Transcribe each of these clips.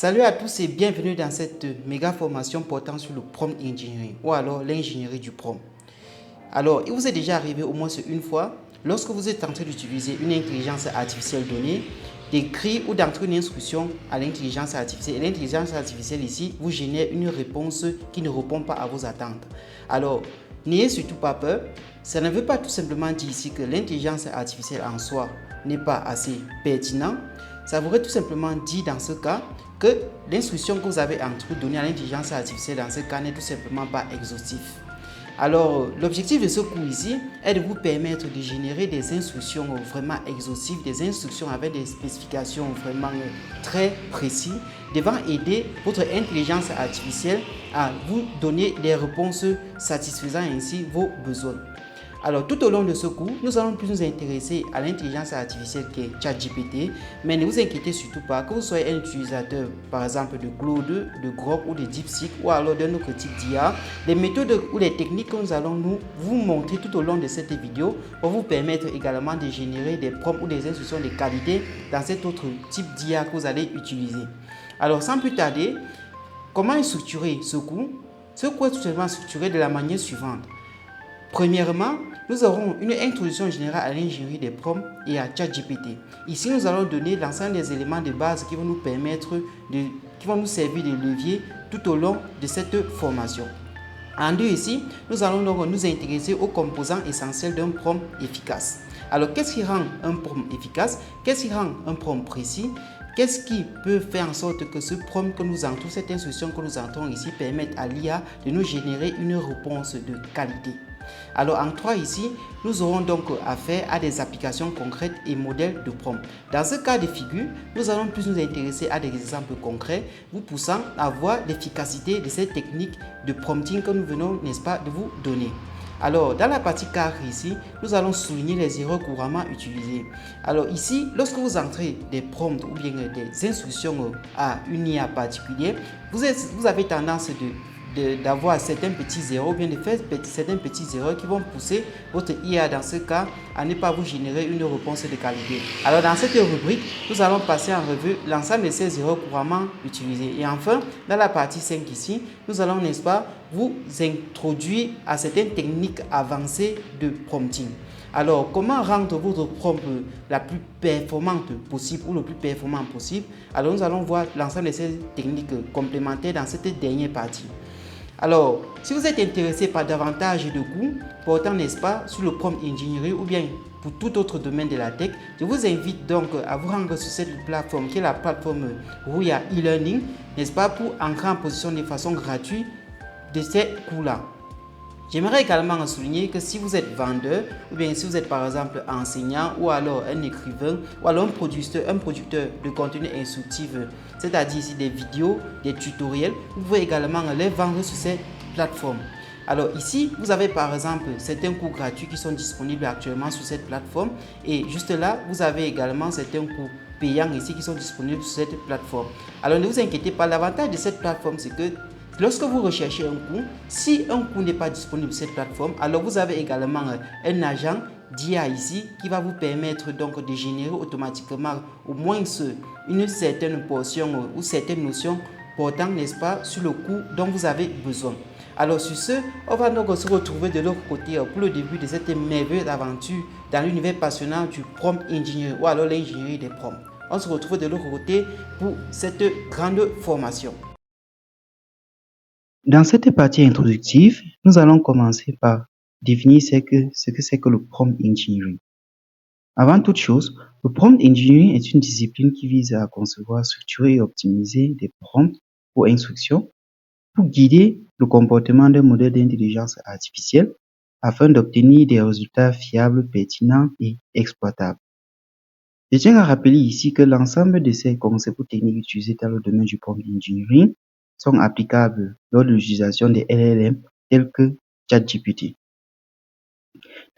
Salut à tous et bienvenue dans cette méga formation portant sur le prompt engineering ou alors l'ingénierie du prompt. Alors, il vous est déjà arrivé au moins une fois, lorsque vous êtes en train d'utiliser une intelligence artificielle donnée, d'écrire ou d'entrer une instruction à l'intelligence artificielle. Et l'intelligence artificielle ici vous génère une réponse qui ne répond pas à vos attentes. Alors, n'ayez surtout pas peur. Ça ne veut pas tout simplement dire ici que l'intelligence artificielle en soi n'est pas assez pertinent. Ça voudrait tout simplement dire dans ce cas que l'instruction que vous avez donnée à l'intelligence artificielle dans ce cas n'est tout simplement pas exhaustive. Alors, l'objectif de ce cours ici est de vous permettre de générer des instructions vraiment exhaustives, des instructions avec des spécifications vraiment très précises, devant aider votre intelligence artificielle à vous donner des réponses satisfaisant ainsi vos besoins. Alors, tout au long de ce cours, nous allons plus nous intéresser à l'intelligence artificielle qui est ChatGPT, mais ne vous inquiétez surtout pas, que vous soyez un utilisateur, par exemple, de Claude, de Grok ou de DeepSeek, ou alors d'un autre type d'IA, les méthodes ou les techniques que nous allons vous montrer tout au long de cette vidéo vont vous permettre également de générer des prompts ou des instructions de qualité dans cet autre type d'IA que vous allez utiliser. Alors, sans plus tarder, comment structurer ce cours? Ce cours est tout simplement structuré de la manière suivante. Premièrement, nous aurons une introduction générale à l'ingénierie des prompts et à ChatGPT. Ici, nous allons donner l'ensemble des éléments de base qui vont nous permettre qui vont nous servir de levier tout au long de cette formation. En deux ici, nous allons donc nous intéresser aux composants essentiels d'un prompt efficace. Alors, qu'est-ce qui rend un prompt efficace? Qu'est-ce qui rend un prompt précis? Qu'est-ce qui peut faire en sorte que ce prompt que nous entrons, cette instruction que nous entrons ici, permette à l'IA de nous générer une réponse de qualité? Alors en 3 ici, nous aurons donc affaire à des applications concrètes et modèles de prompt. Dans ce cas de figure, nous allons plus nous intéresser à des exemples concrets, vous poussant à voir l'efficacité de cette technique de prompting que nous venons, n'est-ce pas, de vous donner. Alors, dans la partie carré ici, nous allons souligner les erreurs couramment utilisées. Alors ici, lorsque vous entrez des prompts ou bien des instructions à une IA particulière, vous avez tendance d'avoir certains petits erreurs ou bien de faire certains petits erreurs qui vont pousser votre IA dans ce cas à ne pas vous générer une réponse de qualité. Alors dans cette rubrique, nous allons passer en revue l'ensemble de ces erreurs couramment utilisées. Et enfin, dans la partie 5 ici, nous allons, n'est-ce pas, vous introduire à certaines techniques avancées de prompting. Alors, comment rendre votre prompt la plus performante possible ou le plus performant possible? Alors, nous allons voir l'ensemble de ces techniques complémentaires dans cette dernière partie. Alors, si vous êtes intéressé par davantage de cours portant, n'est-ce pas, sur le prompt engineering ou bien pour tout autre domaine de la tech, je vous invite donc à vous rendre sur cette plateforme qui est la plateforme Rouya e-learning, n'est-ce pas, pour entrer en position de façon gratuite de ces cours-là. J'aimerais également souligner que si vous êtes vendeur ou bien si vous êtes par exemple enseignant ou alors un écrivain ou alors un producteur de contenu instructif, c'est-à-dire ici des vidéos, des tutoriels, vous pouvez également les vendre sur ces plateformes. Alors ici, vous avez par exemple certains cours gratuits qui sont disponibles actuellement sur cette plateforme et juste là, vous avez également certains cours payants ici qui sont disponibles sur cette plateforme. Alors ne vous inquiétez pas, l'avantage de cette plateforme c'est que lorsque vous recherchez un cours, si un cours n'est pas disponible sur cette plateforme, alors vous avez également un agent d'IA ici qui va vous permettre donc de générer automatiquement au moins une certaine portion ou certaines notions portant, n'est-ce pas, sur le cours dont vous avez besoin. Alors sur ce, on va donc se retrouver de l'autre côté pour le début de cette merveilleuse aventure dans l'univers passionnant du prompt engineering ou alors l'ingénierie des prompts. On se retrouve de l'autre côté pour cette grande formation. Dans cette partie introductive, nous allons commencer par définir ce que c'est que le prompt engineering. Avant toute chose, le prompt engineering est une discipline qui vise à concevoir, structurer et optimiser des prompts ou instructions pour guider le comportement d'un modèle d'intelligence artificielle afin d'obtenir des résultats fiables, pertinents et exploitables. Je tiens à rappeler ici que l'ensemble de ces concepts ou techniques utilisés dans le domaine du prompt engineering sont applicables lors de l'utilisation des LLM tels que ChatGPT.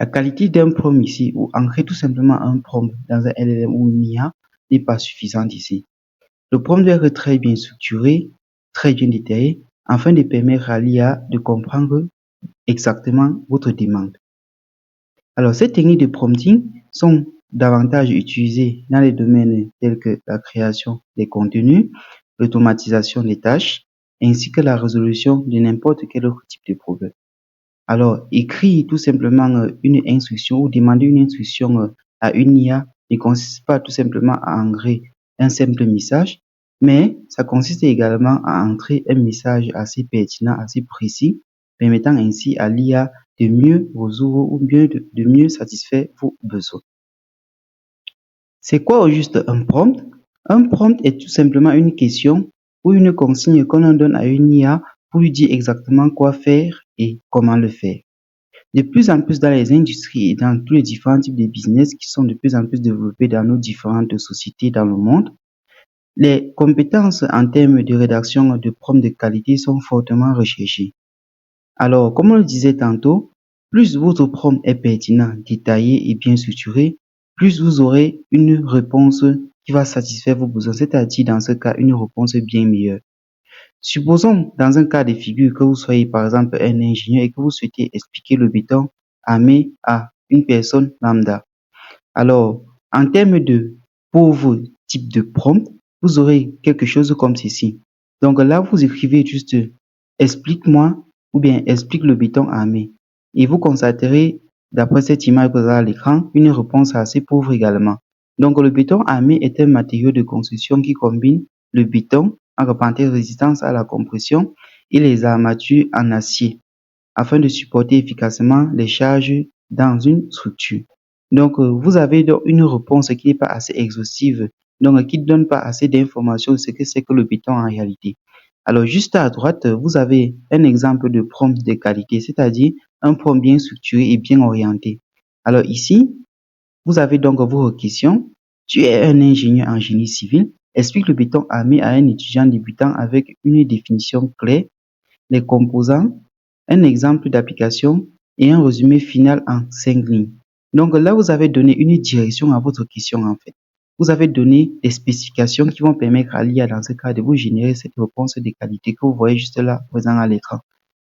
La qualité d'un prompt ici, ou ancrer tout simplement un prompt dans un LLM ou une IA, n'est pas suffisante ici. Le prompt doit être très bien structuré, très bien détaillé, afin de permettre à l'IA de comprendre exactement votre demande. Alors, ces techniques de prompting sont davantage utilisées dans les domaines tels que la création des contenus, l'automatisation des tâches, ainsi que la résolution de n'importe quel autre type de problème. Alors, écrire tout simplement une instruction ou demander une instruction à une IA ne consiste pas tout simplement à entrer un simple message, mais ça consiste également à entrer un message assez pertinent, assez précis, permettant ainsi à l'IA de mieux résoudre ou bien de mieux satisfaire vos besoins. C'est quoi au juste un prompt? Un prompt est tout simplement une question ou une consigne qu'on donne à une IA pour lui dire exactement quoi faire et comment le faire. De plus en plus dans les industries et dans tous les différents types de business qui sont de plus en plus développés dans nos différentes sociétés dans le monde, les compétences en termes de rédaction de prompts de qualité sont fortement recherchées. Alors, comme on le disait tantôt, plus votre prompt est pertinent, détaillé et bien structuré, plus vous aurez une réponse qui va satisfaire vos besoins, c'est-à-dire dans ce cas une réponse bien meilleure. Supposons dans un cas de figure que vous soyez par exemple un ingénieur et que vous souhaitez expliquer le béton armé à une personne lambda. Alors, en termes de pauvre type de prompt, vous aurez quelque chose comme ceci. Donc là, vous écrivez juste explique-moi ou bien explique le béton armé. Et vous constaterez, d'après cette image que vous avez à l'écran, une réponse assez pauvre également. Donc le béton armé est un matériau de construction qui combine le béton en parenthèse résistance à la compression et les armatures en acier afin de supporter efficacement les charges dans une structure. Donc, vous avez donc une réponse qui n'est pas assez exhaustive, donc qui ne donne pas assez d'informations sur ce que c'est que le béton en réalité. Alors, juste à droite, vous avez un exemple de prompt de qualité, c'est-à-dire un prompt bien structuré et bien orienté. Alors ici, vous avez donc vos questions. Tu es un ingénieur en génie civil. Explique le béton armé à un étudiant débutant avec une définition claire, les composants, un exemple d'application et un résumé final en 5 lignes. Donc là, vous avez donné une direction à votre question en fait. Vous avez donné des spécifications qui vont permettre à l'IA dans ce cas de vous générer cette réponse de qualité que vous voyez juste là présent à l'écran.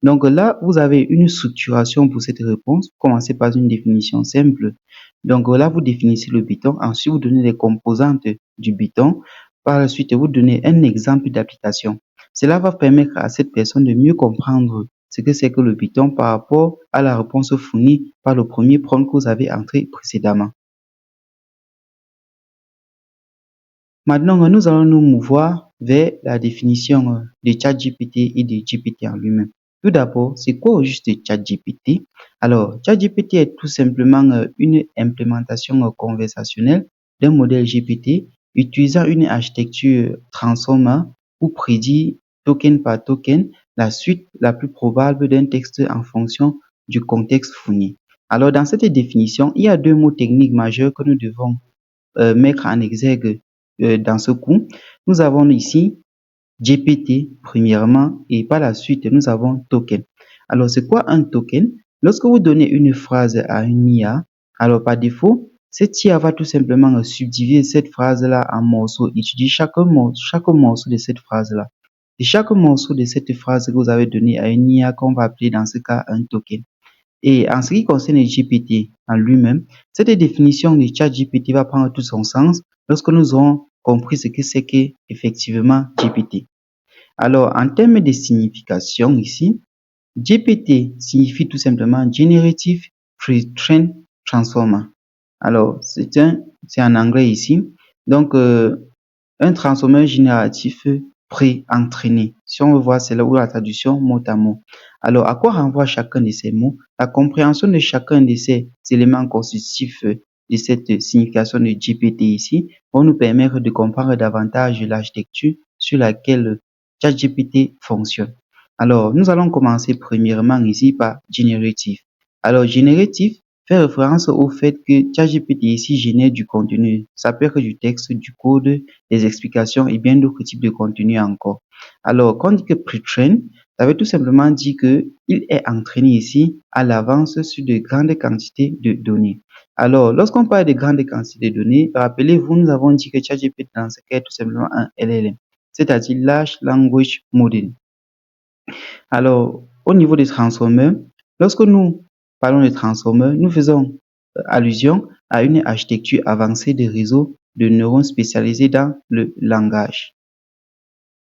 Donc là, vous avez une structuration pour cette réponse. Commencez par une définition simple. Donc là, vous définissez le béton. Ensuite, vous donnez les composantes du béton. Par la suite, vous donnez un exemple d'application. Cela va permettre à cette personne de mieux comprendre ce que c'est que le Python par rapport à la réponse fournie par le premier prompt que vous avez entré précédemment. Maintenant, nous allons nous mouvoir vers la définition de ChatGPT et de GPT en lui-même. Tout d'abord, c'est quoi au juste ChatGPT? Alors, ChatGPT est tout simplement une implémentation conversationnelle d'un modèle GPT utilisant une architecture transformer pour prédire token par token la suite la plus probable d'un texte en fonction du contexte fourni. Alors, dans cette définition, il y a deux mots techniques majeurs que nous devons mettre en exergue dans ce coup. Nous avons ici GPT premièrement et par la suite nous avons token. Alors c'est quoi un token? Lorsque vous donnez une phrase à une IA, alors par défaut, cette IA va tout simplement subdiviser cette phrase-là en morceaux, étudier chaque morceau de cette phrase-là. Et chaque morceau de cette phrase que vous avez donné à une IA qu'on va appeler dans ce cas un token. Et en ce qui concerne GPT en lui-même, cette définition de ChatGPT va prendre tout son sens lorsque nous aurons compris ce que c'est qu'effectivement GPT. Alors, en termes de signification ici, GPT signifie tout simplement Generative Pre-trained Transformer. Alors, c'est en anglais ici. Donc, un transformeur génératif pré-entraîné. Si on veut voir, c'est là où la traduction mot à mot. Alors, à quoi renvoie chacun de ces mots? La compréhension de chacun de ces éléments constitutifs de cette signification de GPT ici vont nous permettre de comprendre davantage l'architecture sur laquelle ChatGPT fonctionne. Alors, nous allons commencer premièrement ici par génératif. Alors, génératif fait référence au fait que ChatGPT ici génère du contenu. Ça peut être du texte, du code, des explications et bien d'autres types de contenus encore. Alors, quand on dit que pre-train, ça veut tout simplement dire que il est entraîné ici à l'avance sur de grandes quantités de données. Alors, lorsqu'on parle de grandes quantités de données, rappelez-vous, nous avons dit que ChatGPT dans ce cas est tout simplement un LLM, c'est-à-dire Large Language Model. Alors, au niveau des transformeurs, lorsque nous parlons de transformeurs, nous faisons allusion à une architecture avancée de réseaux de neurones spécialisés dans le langage.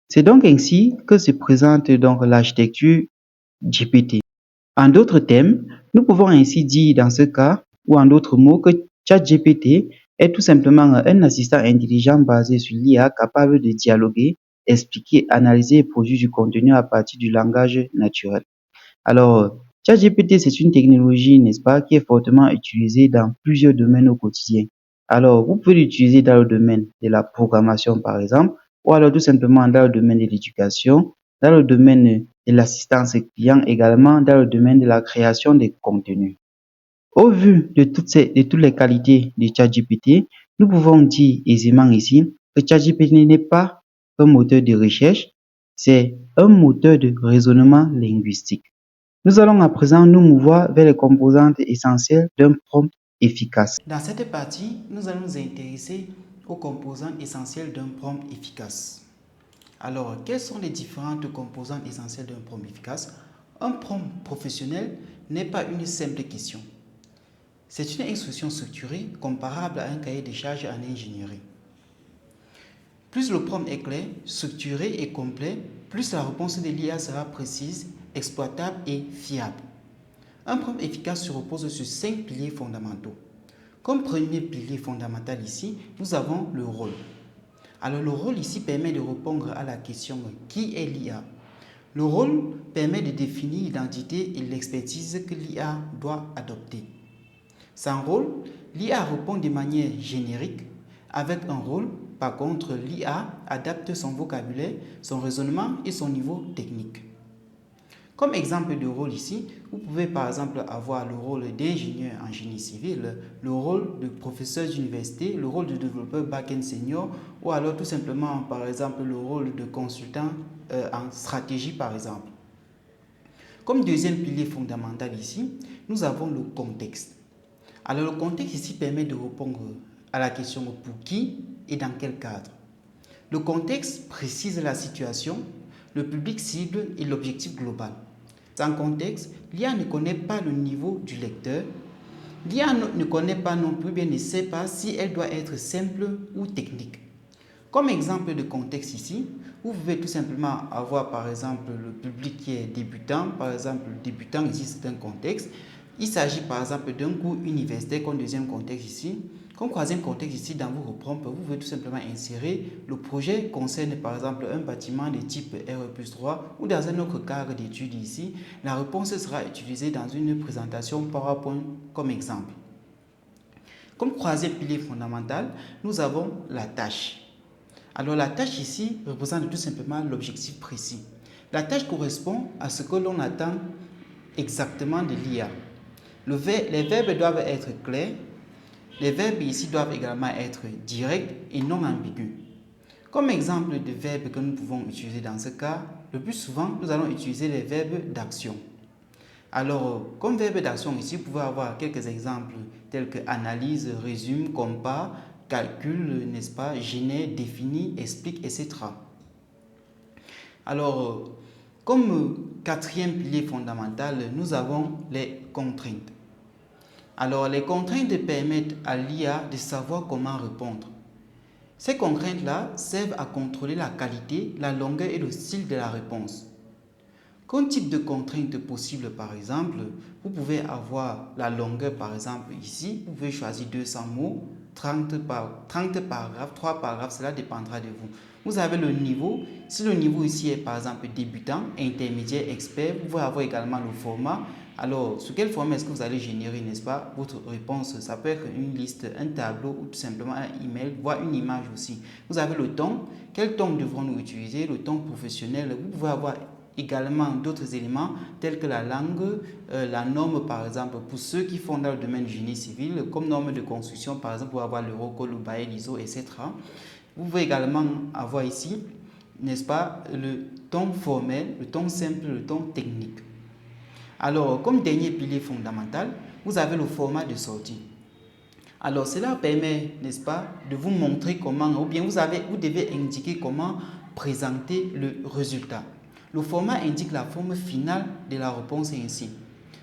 C'est donc ainsi que se présente donc l'architecture GPT. En d'autres termes, nous pouvons ainsi dire dans ce cas, ou en d'autres mots, que ChatGPT est tout simplement un assistant intelligent basé sur l'IA capable de dialoguer, expliquer, analyser et produire du contenu à partir du langage naturel. Alors, ChatGPT, c'est une technologie, n'est-ce pas, qui est fortement utilisée dans plusieurs domaines au quotidien. Alors, vous pouvez l'utiliser dans le domaine de la programmation, par exemple, ou alors tout simplement dans le domaine de l'éducation, dans le domaine de l'assistance client, également dans le domaine de la création de contenus. Au vu de toutes les qualités de ChatGPT, nous pouvons dire aisément ici que ChatGPT n'est pas un moteur de recherche, c'est un moteur de raisonnement linguistique. Nous allons à présent nous mouvoir vers les composantes essentielles d'un prompt efficace. Dans cette partie, nous allons nous intéresser aux composantes essentielles d'un prompt efficace. Alors, quelles sont les différentes composantes essentielles d'un prompt efficace? Un prompt professionnel n'est pas une simple question. C'est une instruction structurée comparable à un cahier de charges en ingénierie. Plus le prompt est clair, structuré et complet, plus la réponse de l'IA sera précise, exploitable et fiable. Un prompt efficace se repose sur 5 piliers fondamentaux. Comme premier pilier fondamental ici, nous avons le rôle. Alors le rôle ici permet de répondre à la question qui est l'IA. Le rôle permet de définir l'identité et l'expertise que l'IA doit adopter. Sans rôle, l'IA répond de manière générique. Avec un rôle, par contre, l'IA adapte son vocabulaire, son raisonnement et son niveau technique. Comme exemple de rôle ici, vous pouvez par exemple avoir le rôle d'ingénieur en génie civil, le rôle de professeur d'université, le rôle de développeur back-end senior ou alors tout simplement par exemple le rôle de consultant en stratégie par exemple. Comme deuxième pilier fondamental ici, nous avons le contexte. Alors le contexte ici permet de répondre à la question pour qui et dans quel cadre. Le contexte précise la situation, le public cible et l'objectif global. Sans contexte, l'IA ne connaît pas le niveau du lecteur. L'IA ne connaît pas non plus, bien ne sait pas si elle doit être simple ou technique. Comme exemple de contexte ici, vous pouvez tout simplement avoir par exemple le public qui est débutant. Par exemple, le débutant ici c'est un contexte. Il s'agit par exemple d'un cours universitaire comme deuxième contexte ici. Comme troisième contexte ici, dans vos prompts, vous pouvez tout simplement insérer le projet concerne par exemple un bâtiment de type RE+3 ou dans un autre cadre d'études ici. La réponse sera utilisée dans une présentation PowerPoint comme exemple. Comme troisième pilier fondamental, nous avons la tâche. Alors la tâche ici représente tout simplement l'objectif précis. La tâche correspond à ce que l'on attend exactement de l'IA. Les verbes doivent être clairs. Les verbes ici doivent également être directs et non ambigus. Comme exemple de verbes que nous pouvons utiliser dans ce cas, le plus souvent, nous allons utiliser les verbes d'action. Alors, comme verbe d'action ici, vous pouvez avoir quelques exemples tels que analyse, résume, compare, calcul, n'est-ce pas, génère, définit, explique, etc. Alors, comme quatrième pilier fondamental, nous avons les contraintes. Alors, les contraintes permettent à l'IA de savoir comment répondre. Ces contraintes-là servent à contrôler la qualité, la longueur et le style de la réponse. Comme type de contrainte possible, par exemple, vous pouvez avoir la longueur, par exemple, ici. Vous pouvez choisir 200 mots, 30 paragraphes, 3 paragraphes, cela dépendra de vous. Vous avez le niveau. Si le niveau ici est, par exemple, débutant, intermédiaire, expert, vous pouvez avoir également le format. Alors, sur quel format est-ce que vous allez générer, n'est-ce pas, votre réponse? Ça peut être une liste, un tableau ou tout simplement un email, voire une image aussi. Vous avez le ton. Quel ton devrons-nous utiliser? Le ton professionnel. Vous pouvez avoir également d'autres éléments tels que la langue, la norme par exemple pour ceux qui font dans le domaine du génie civil, comme norme de construction par exemple, pour avoir l'Eurocode, le BAE, l'ISO, etc. Vous pouvez également avoir ici, n'est-ce pas, le ton formel, le ton simple, le ton technique. Alors, comme dernier pilier fondamental, vous avez le format de sortie. Alors, cela permet, n'est-ce pas, de vous montrer comment, ou bien vous devez indiquer comment présenter le résultat. Le format indique la forme finale de la réponse ainsi.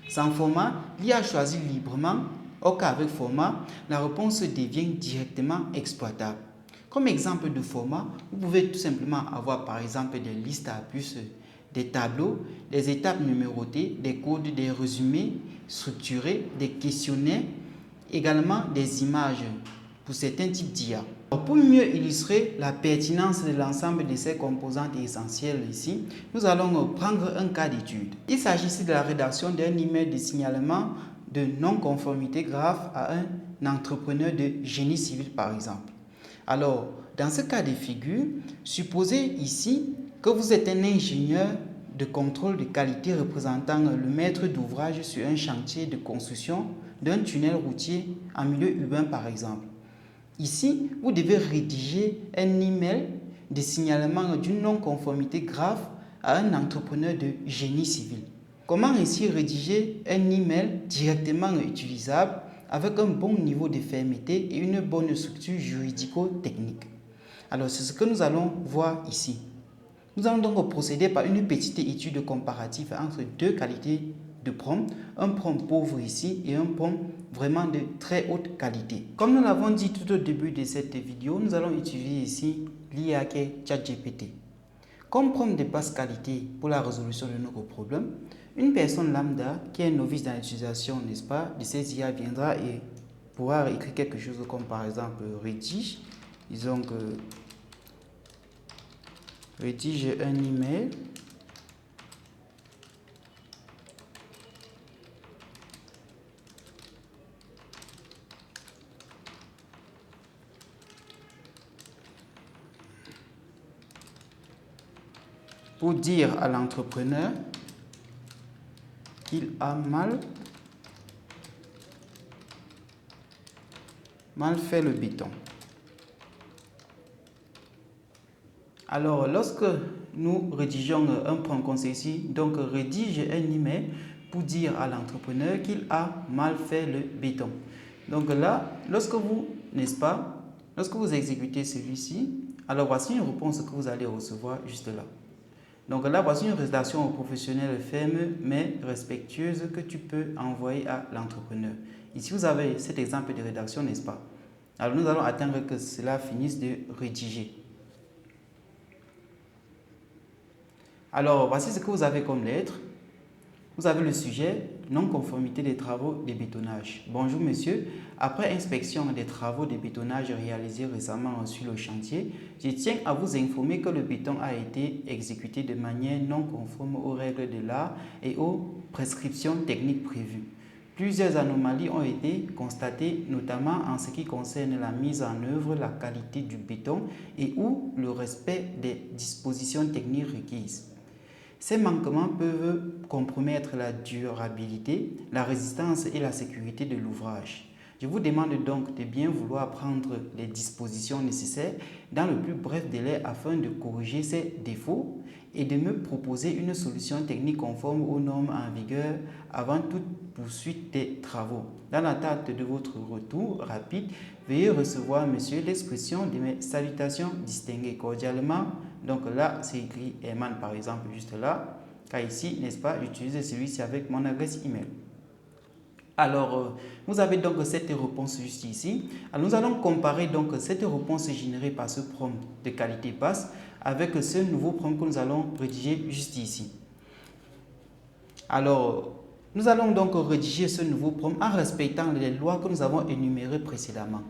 Sans format, l'IA choisit librement, or qu'avec format, la réponse devient directement exploitable. Comme exemple de format, vous pouvez tout simplement avoir par exemple des listes à puces, des tableaux, des étapes numérotées, des codes, des résumés structurés, des questionnaires, également des images pour certains types d'IA. Pour mieux illustrer la pertinence de l'ensemble de ces composantes essentielles ici, nous allons prendre un cas d'étude. Il s'agit ici de la rédaction d'un email de signalement de non-conformité grave à un entrepreneur de génie civil par exemple. Alors, dans ce cas de figure, supposez ici que vous êtes un ingénieur de contrôle de qualité représentant le maître d'ouvrage sur un chantier de construction d'un tunnel routier en milieu urbain par exemple. Ici, vous devez rédiger un email de signalement d'une non-conformité grave à un entrepreneur de génie civil. Comment ainsi rédiger un email directement utilisable avec un bon niveau de fermeté et une bonne structure juridico-technique? Alors, c'est ce que nous allons voir ici. Nous allons donc procéder par une petite étude comparative entre deux qualités de prompt, un prompt pauvre ici et un prompt vraiment de très haute qualité. Comme nous l'avons dit tout au début de cette vidéo, nous allons utiliser ici l'IA qui est ChatGPT. Comme prompt de basse qualité pour la résolution de nos problèmes, une personne lambda qui est novice dans l'utilisation, n'est-ce pas, de ces IA viendra et pourra écrire quelque chose comme par exemple rédige, disons que rédige un email pour dire à l'entrepreneur qu'il a mal fait le béton. Alors, lorsque nous rédigeons un prompt comme ceci, donc rédige un email pour dire à l'entrepreneur qu'il a mal fait le béton. Donc là, lorsque vous, n'est-ce pas, lorsque vous exécutez celui-ci, alors voici une réponse que vous allez recevoir juste là. Donc là, voici une rédaction professionnelle ferme mais respectueuse que tu peux envoyer à l'entrepreneur. Ici, vous avez cet exemple de rédaction, n'est-ce pas? Alors nous allons attendre que cela finisse de rédiger. Alors, voici ce que vous avez comme lettre. Vous avez le sujet, non-conformité des travaux de bétonnage. Bonjour monsieur, après inspection des travaux de bétonnage réalisés récemment sur le chantier, je tiens à vous informer que le béton a été exécuté de manière non conforme aux règles de l'art et aux prescriptions techniques prévues. Plusieurs anomalies ont été constatées, notamment en ce qui concerne la mise en œuvre, la qualité du béton et ou le respect des dispositions techniques requises. Ces manquements peuvent compromettre la durabilité, la résistance et la sécurité de l'ouvrage. Je vous demande donc de bien vouloir prendre les dispositions nécessaires dans le plus bref délai afin de corriger ces défauts et de me proposer une solution technique conforme aux normes en vigueur avant toute poursuite des travaux. Dans l'attente de votre retour rapide, veuillez recevoir, monsieur, l'expression de mes salutations distinguées cordialement. Donc là, c'est écrit Herman par exemple, juste là. Car ici, n'est-ce pas, j'utilise celui-ci avec mon adresse email. Alors, vous avez donc cette réponse juste ici. Alors, nous allons comparer donc cette réponse générée par ce prompt de qualité basse avec ce nouveau prompt que nous allons rédiger juste ici. Alors, nous allons donc rédiger ce nouveau prompt en respectant les lois que nous avons énumérées précédemment.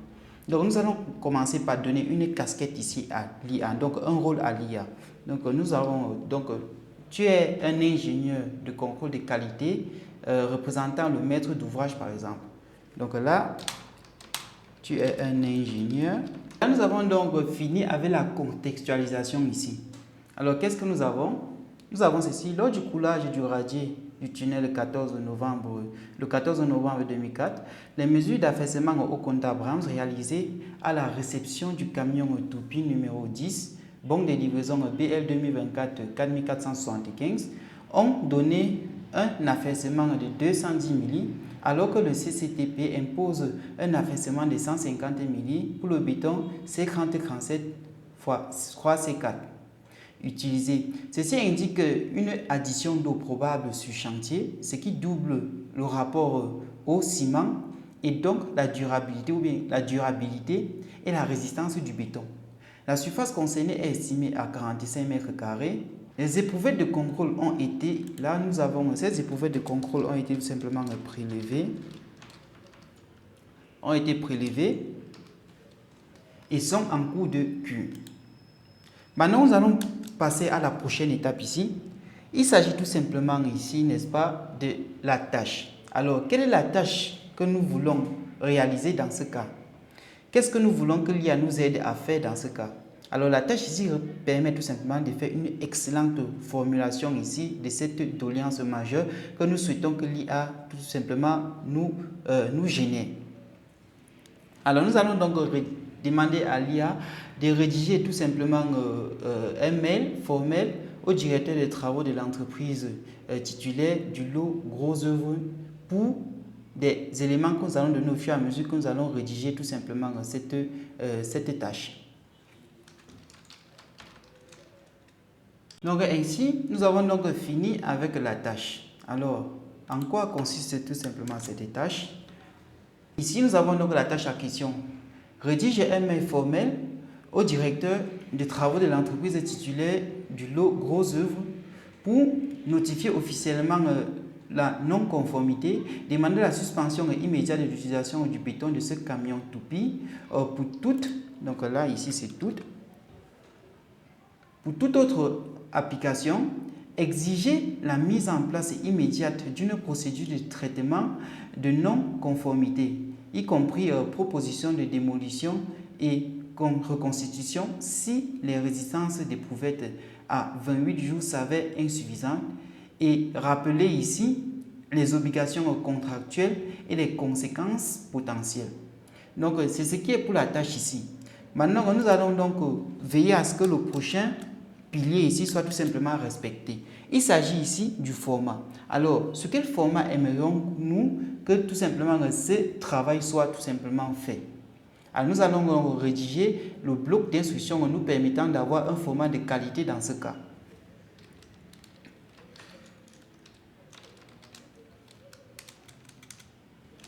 Donc, nous allons commencer par donner une casquette ici à l'IA, donc un rôle à l'IA. Donc, nous avons, donc, tu es un ingénieur de contrôle de qualité représentant le maître d'ouvrage par exemple. Donc là, tu es un ingénieur. Là, nous avons donc fini avec la contextualisation ici. Alors, qu'est-ce que nous avons? Nous avons ceci, lors du coulage du radier du tunnel le 14 novembre 2004, les mesures d'affaissement au compte Abrams réalisées à la réception du camion Toupie numéro 10, bon de livraison BL 2024 4475, ont donné un affaissement de 210 milli, alors que le CCTP impose un affaissement de 150 milli pour le béton C3037 x 3C4 utilisé. Ceci indique une addition d'eau probable sur chantier, ce qui double le rapport au ciment et donc la durabilité et la résistance du béton. La surface concernée est estimée à 45 mètres carrés. Les éprouvettes de contrôle ont été, là nous avons, ces éprouvettes de contrôle ont été tout simplement prélevées et sont en cours de cure. Maintenant, nous allons passer à la prochaine étape ici. Il s'agit tout simplement ici, n'est-ce pas, de la tâche. Alors, quelle est la tâche que nous voulons réaliser dans ce cas? Qu'est-ce que nous voulons que l'IA nous aide à faire dans ce cas? Alors, la tâche ici permet tout simplement de faire une excellente formulation ici de cette doléance majeure que nous souhaitons que l'IA tout simplement nous génère. Alors, nous allons donc demander à l'IA de rédiger tout simplement un mail formel au directeur des travaux de l'entreprise titulaire du lot gros œuvre pour des éléments que nous allons donner au fur et à mesure que nous allons rédiger tout simplement cette tâche. Donc ainsi, nous avons donc fini avec la tâche. Alors, en quoi consiste tout simplement cette tâche? Ici, nous avons donc la tâche à question. Rédiger un mail formel au directeur des travaux de l'entreprise titulaire du lot gros œuvre pour notifier officiellement la non-conformité, demander la suspension immédiate de l'utilisation du béton de ce camion toupie pour toute, donc là ici c'est toute, pour toute autre application, exiger la mise en place immédiate d'une procédure de traitement de non-conformité, y compris proposition de démolition et reconstitution si les résistances d'éprouvettes à 28 jours s'avèrent insuffisantes, et rappeler ici les obligations contractuelles et les conséquences potentielles. Donc c'est ce qui est pour la tâche ici. Maintenant nous allons donc veiller à ce que le prochain pilier ici soit tout simplement respecté. Il s'agit ici du format. Alors, sur quel format aimerions-nous que tout simplement ce travail soit tout simplement fait? Alors, nous allons rédiger le bloc d'instructions nous permettant d'avoir un format de qualité dans ce cas.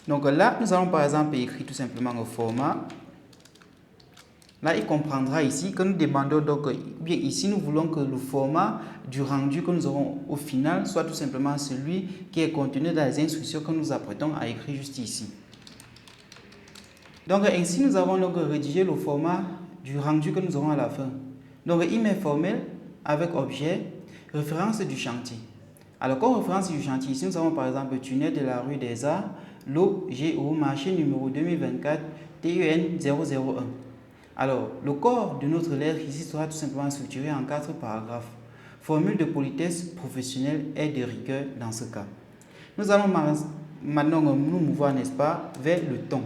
Donc là, nous allons par exemple écrire tout simplement le format. Là, il comprendra ici que nous demandons donc, bien ici, nous voulons que le format du rendu que nous aurons au final soit tout simplement celui qui est contenu dans les instructions que nous apprêtons à écrire juste ici. Donc ainsi, nous avons donc rédigé le format du rendu que nous aurons à la fin. Donc email formel avec objet, référence du chantier. Alors comme référence du chantier, ici nous avons par exemple tunnel de la rue des Arts, lot GO, marché numéro 2024, TUN 001. Alors, le corps de notre lettre ici sera tout simplement structuré en 4 paragraphes. Formule de politesse professionnelle et de rigueur dans ce cas. Nous allons maintenant nous mouvoir, n'est-ce pas, vers le ton.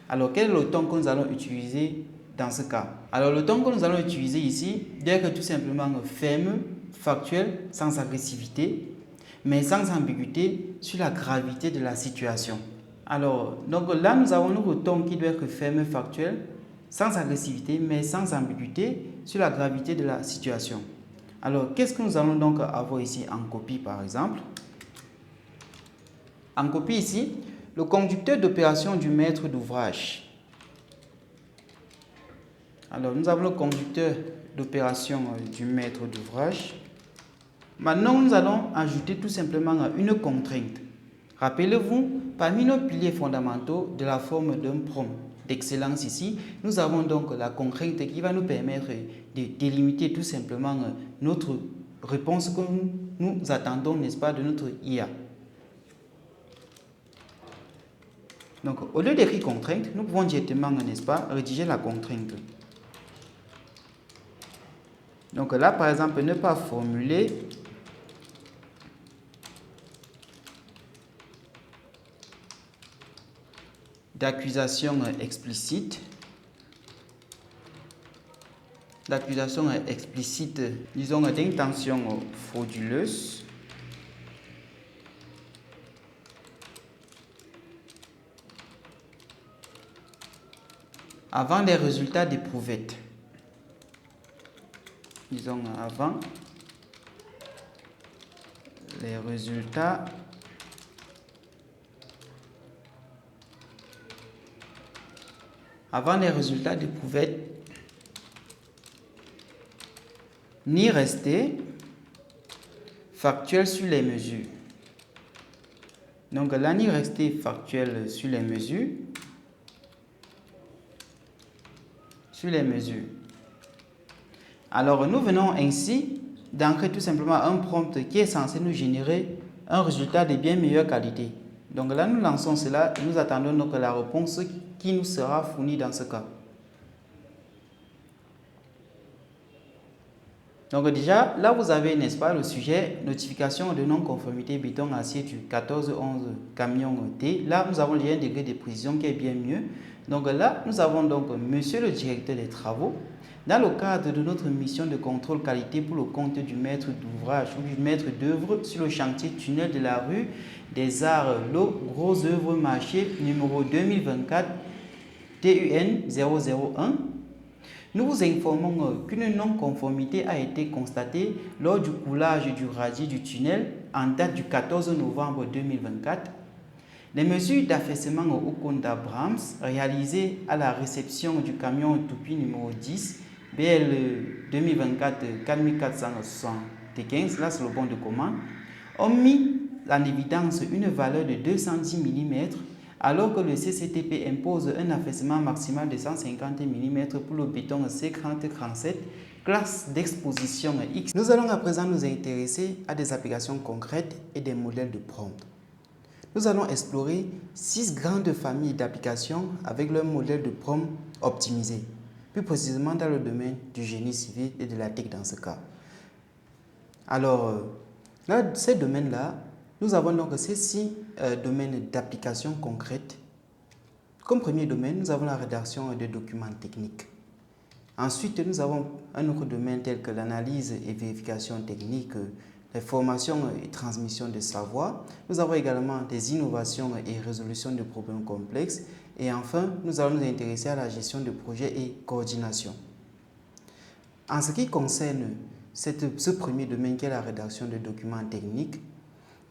Alors, quel est le ton que nous allons utiliser dans ce cas? Alors, le ton que nous allons utiliser ici doit être tout simplement ferme, factuel, sans agressivité, mais sans ambiguïté sur la gravité de la situation. Alors, donc là, nous avons le ton qui doit être ferme, factuel, sans agressivité, mais sans ambiguïté sur la gravité de la situation. Alors, qu'est-ce que nous allons donc avoir ici en copie, par exemple? En copie ici, le conducteur d'opération du maître d'ouvrage. Alors, nous avons le conducteur d'opération du maître d'ouvrage. Maintenant, nous allons ajouter tout simplement une contrainte. Rappelez-vous, parmi nos piliers fondamentaux de la forme d'un prompt d'excellence ici, nous avons donc la contrainte qui va nous permettre de délimiter tout simplement notre réponse que nous attendons, n'est-ce pas, de notre IA. Donc, au lieu d'écrire contrainte, nous pouvons directement, n'est-ce pas, rédiger la contrainte. Donc là, par exemple, ne pas formuler d'accusation explicite, disons d'intention frauduleuse, avant les résultats d'éprouvettes. Disons avant les résultats d'éprouvettes ni rester factuel sur les mesures. Donc là, ni rester factuel sur les mesures. Alors, nous venons ainsi d'ancrer tout simplement un prompt qui est censé nous générer un résultat de bien meilleure qualité. Donc là, nous lançons cela et nous attendons donc la réponse qui nous sera fournie dans ce cas. Donc déjà, là vous avez, n'est-ce pas, le sujet notification de non-conformité béton acier du 1411 camion T. Là, nous avons déjà un degré de précision qui est bien mieux. Donc là, nous avons donc monsieur le directeur des travaux. Dans le cadre de notre mission de contrôle qualité pour le compte du maître d'ouvrage ou du maître d'œuvre sur le chantier tunnel de la rue des Arts, le gros œuvre marché numéro 2024 TUN 001, nous vous informons qu'une non-conformité a été constatée lors du coulage du radier du tunnel en date du 14 novembre 2024. Les mesures d'affaissement au cône d'Abrams réalisées à la réception du camion Toupie numéro 10 BL 2024 4475, là c'est le bon de commande, ont mis en évidence une valeur de 210 mm alors que le CCTP impose un affaissement maximal de 150 mm pour le béton C3037, classe d'exposition X. Nous allons à présent nous intéresser à des applications concrètes et des modèles de prompt. Nous allons explorer 6 grandes familles d'applications avec leur modèle de prompt optimisé, plus précisément dans le domaine du génie civil et de la tech dans ce cas. Alors, dans ces domaines-là, nous avons donc ces 6 domaines d'application concrètes. Comme premier domaine, nous avons la rédaction de documents techniques. Ensuite, nous avons un autre domaine tel que l'analyse et vérification technique, les formations et transmission de savoir. Nous avons également des innovations et résolution de problèmes complexes. Et enfin, nous allons nous intéresser à la gestion de projets et coordination. En ce qui concerne ce premier domaine qui est la rédaction de documents techniques,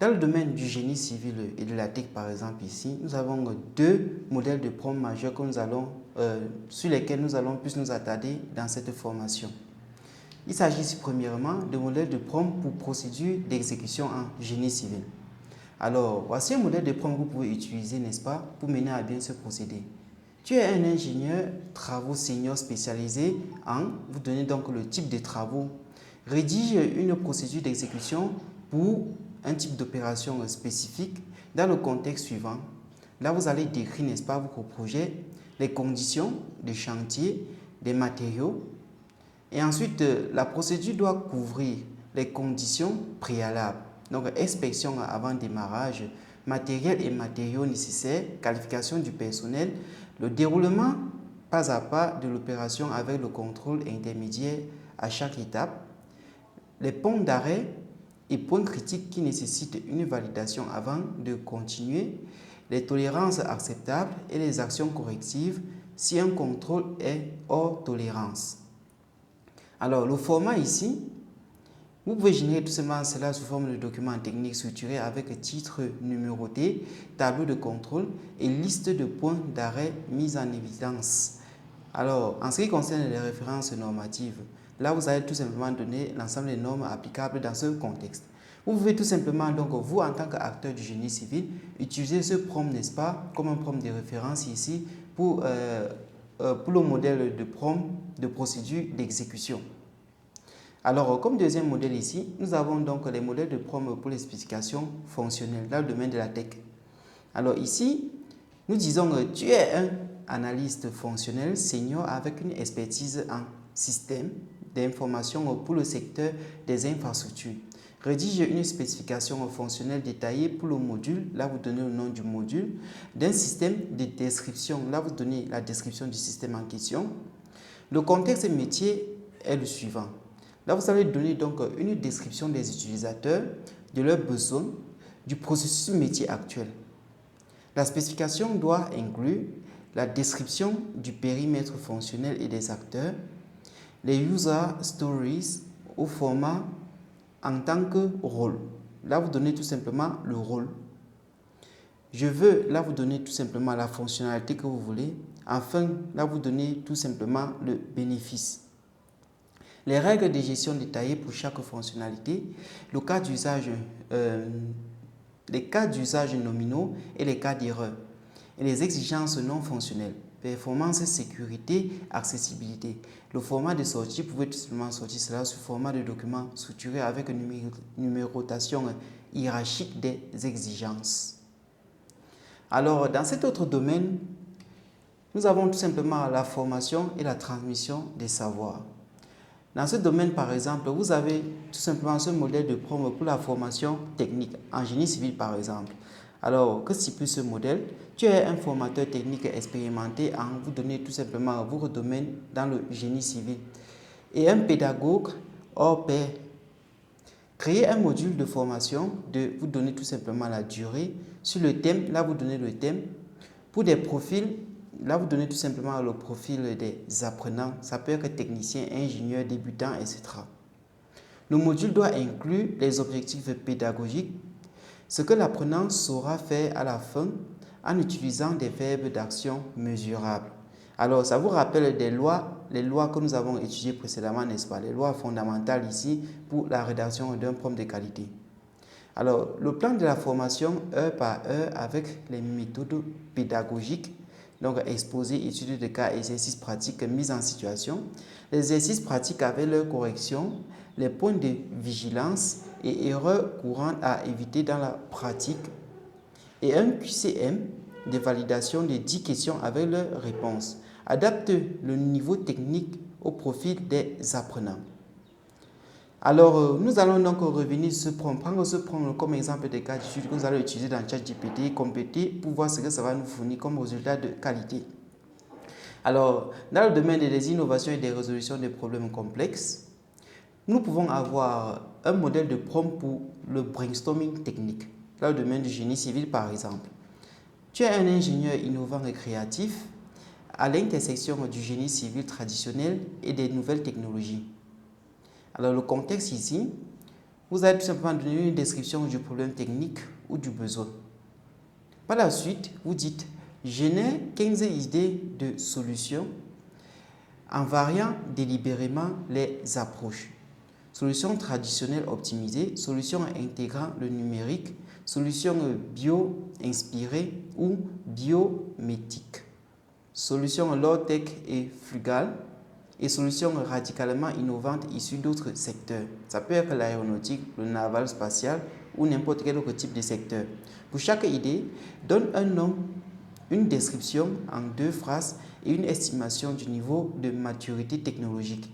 dans le domaine du génie civil et de la tech, par exemple, ici, nous avons 2 modèles de prompt majeurs que sur lesquels nous allons plus nous attarder dans cette formation. Il s'agit ici premièrement de modèles de prompt pour procédure d'exécution en génie civil. Alors, voici un modèle de prompt que vous pouvez utiliser, n'est-ce pas, pour mener à bien ce procédé. Tu es un ingénieur travaux senior spécialisé en, vous donnez donc le type de travaux, rédige une procédure d'exécution pour un type d'opération spécifique dans le contexte suivant. Là, vous allez décrire, n'est-ce pas, votre projet, les conditions de chantier, des matériaux. Et ensuite, la procédure doit couvrir les conditions préalables. Donc, inspection avant démarrage, matériel et matériaux nécessaires, qualification du personnel, le déroulement pas à pas de l'opération avec le contrôle intermédiaire à chaque étape, les points d'arrêt et points critiques qui nécessitent une validation avant de continuer, les tolérances acceptables et les actions correctives si un contrôle est hors tolérance. Alors, le format ici, vous pouvez générer tout simplement cela sous forme de document technique structuré avec titre numéroté, tableau de contrôle et liste de points d'arrêt mis en évidence. Alors, en ce qui concerne les références normatives, là, vous allez tout simplement donner l'ensemble des normes applicables dans ce contexte. Vous pouvez tout simplement, donc, vous, en tant qu'acteur du génie civil, utiliser ce prompt, n'est-ce pas, comme un prompt de référence ici pour le modèle de prompt de procédure d'exécution. Alors, comme deuxième modèle ici, nous avons donc les modèles de prompt pour les spécifications fonctionnelles dans le domaine de la tech. Alors ici, nous disons que tu es un analyste fonctionnel senior avec une expertise en système d'information pour le secteur des infrastructures. Rédige une spécification fonctionnelle détaillée pour le module, là vous donnez le nom du module, d'un système de description, là vous donnez la description du système en question. Le contexte métier est le suivant. Là vous allez donner donc une description des utilisateurs, de leurs besoins, du processus métier actuel. La spécification doit inclure la description du périmètre fonctionnel et des acteurs, les user stories au format en tant que rôle. Là, vous donnez tout simplement le rôle. Je veux, là, vous donnez tout simplement la fonctionnalité que vous voulez. Enfin, là, vous donnez tout simplement le bénéfice. les règles de gestion détaillées pour chaque fonctionnalité, les cas d'usage nominaux et les cas d'erreur, et les exigences non fonctionnelles, performance, sécurité, accessibilité. Le format de sortie, vous pouvez tout simplement sortir cela sous format de document structuré avec une numérotation hiérarchique des exigences. Alors, dans cet autre domaine, nous avons tout simplement la formation et la transmission des savoirs. Dans ce domaine, par exemple, vous avez tout simplement ce modèle de promo pour la formation technique, en génie civil par exemple. Alors, que stipule ce modèle? Tu es un formateur technique expérimenté en vous donner tout simplement votre domaine dans le génie civil et un pédagogue hors pair. Créez un module de formation, vous donner tout simplement la durée. Sur le thème, là vous donnez le thème. Pour des profils, là vous donnez tout simplement le profil des apprenants. Ça peut être technicien, ingénieur, débutant, etc. Le module doit inclure les objectifs pédagogiques, ce que l'apprenant saura faire à la fin en utilisant des verbes d'action mesurables. Alors, ça vous rappelle les lois que nous avons étudiées précédemment, n'est-ce pas? Les lois fondamentales ici pour la rédaction d'un prompt de qualité. Alors, le plan de la formation heure par heure avec les méthodes pédagogiques, donc exposé, étude de cas, exercices pratiques, mise en situation. Les exercices pratiques avec leurs corrections, les points de vigilance et erreurs courantes à éviter dans la pratique. Et un QCM de validation de 10 questions avec leurs réponses. Adapte le niveau technique au profil des apprenants. Alors, nous allons donc revenir sur ce prompt, prendre ce prompt comme exemple de cas d'étude que nous allons utiliser dans ChatGPT, compléter pour voir ce que ça va nous fournir comme résultat de qualité. Alors, dans le domaine des innovations et des résolutions de problèmes complexes, nous pouvons avoir un modèle de prompt pour le brainstorming technique, dans le domaine du génie civil par exemple. Tu es un ingénieur innovant et créatif à l'intersection du génie civil traditionnel et des nouvelles technologies. Alors, le contexte ici, vous allez tout simplement donner une description du problème technique ou du besoin. Par la suite, vous dites « Génère 15 idées de solutions en variant délibérément les approches. Solutions traditionnelles optimisées, solutions intégrant le numérique, solutions bio-inspirées ou biométiques, solutions low-tech et frugales, et solutions radicalement innovantes issues d'autres secteurs. Ça peut être l'aéronautique, le naval spatial ou n'importe quel autre type de secteur. Pour chaque idée, donne un nom, une description en 2 phrases et une estimation du niveau de maturité technologique.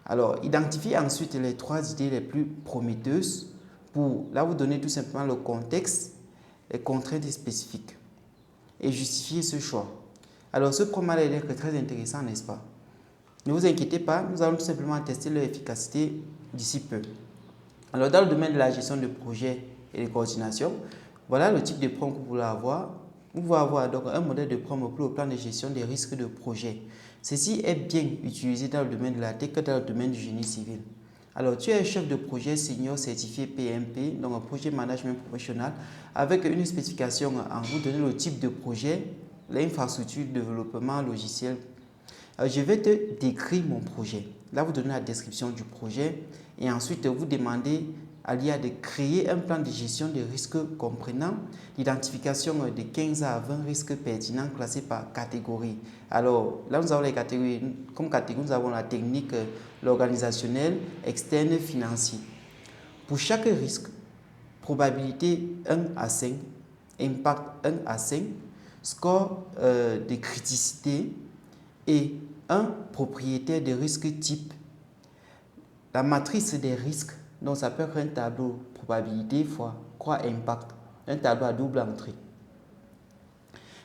Alors, identifiez ensuite les 3 idées les plus prometteuses pour, là, vous donner tout simplement le contexte, les contraintes spécifiques et justifier ce choix. Alors, ce prompt-là est très intéressant, n'est-ce pas? Ne vous inquiétez pas, nous allons tout simplement tester leur efficacité d'ici peu. Alors, dans le domaine de la gestion de projet et de coordination, voilà le type de prompt que vous pouvez avoir. Vous pouvez avoir donc un modèle de prompt pour le plan de gestion des risques de projet. Ceci est bien utilisé dans le domaine de la tech que dans le domaine du génie civil. Alors, tu es chef de projet senior certifié PMP, donc un projet management professionnel, avec une spécification en vous donner le type de projet, l'infrastructure, le développement logiciel. Je vais te décrire mon projet. Là, vous donnez la description du projet et ensuite vous demandez à l'IA de créer un plan de gestion des risques comprenant l'identification de 15 à 20 risques pertinents classés par catégorie. Alors, là, nous avons les catégories. Comme catégorie, nous avons la technique, l'organisationnel, externe, financier. Pour chaque risque, probabilité 1 à 5, impact 1 à 5, score de criticité et un propriétaire de risque type. La matrice des risques, donc ça peut être un tableau probabilité fois impact, un tableau à double entrée.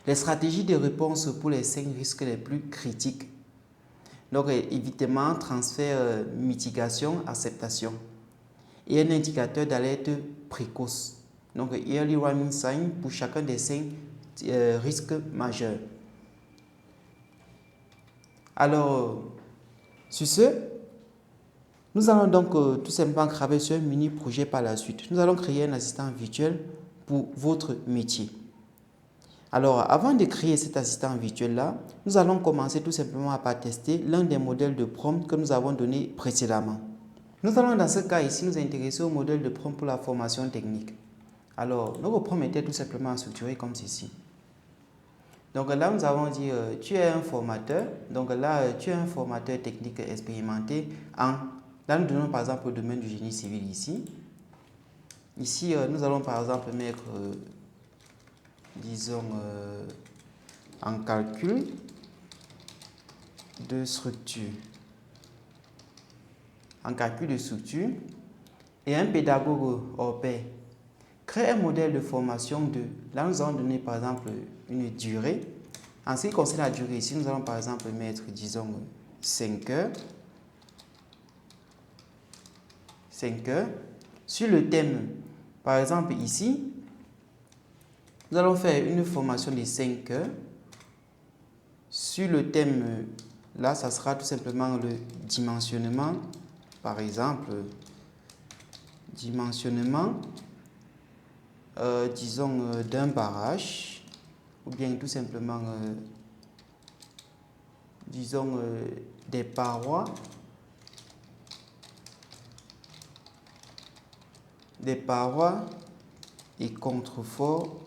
Les stratégies de réponse pour les 5 risques les plus critiques. Donc évitement, transfert, mitigation, acceptation. Et un indicateur d'alerte précoce. Donc early warning sign pour chacun des 5 risques majeurs. Alors, sur ce, nous allons donc tout simplement travailler sur un mini projet par la suite. Nous allons créer un assistant virtuel pour votre métier. Alors, avant de créer cet assistant virtuel-là, nous allons commencer tout simplement par tester l'un des modèles de prompt que nous avons donné précédemment. Nous allons dans ce cas ici nous intéresser au modèle de prompt pour la formation technique. Alors, notre prompt était tout simplement structuré comme ceci. Donc là, nous avons dit, tu es un formateur. Donc là, tu es un formateur technique expérimenté là, nous donnons par exemple le domaine du génie civil ici. Ici, nous allons par exemple mettre, disons, en calcul de structure. En calcul de structure. Et un pédagogue hors pair crée un modèle de formation de... Là, nous allons donner par exemple une durée. En ce qui concerne la durée, ici, nous allons par exemple mettre, disons, 5 heures. 5 heures. Sur le thème, par exemple ici, nous allons faire une formation de 5 heures. Sur le thème, là, ça sera tout simplement le dimensionnement. Par exemple, dimensionnement, disons, d'un barrage, ou bien tout simplement, disons, des parois, et contreforts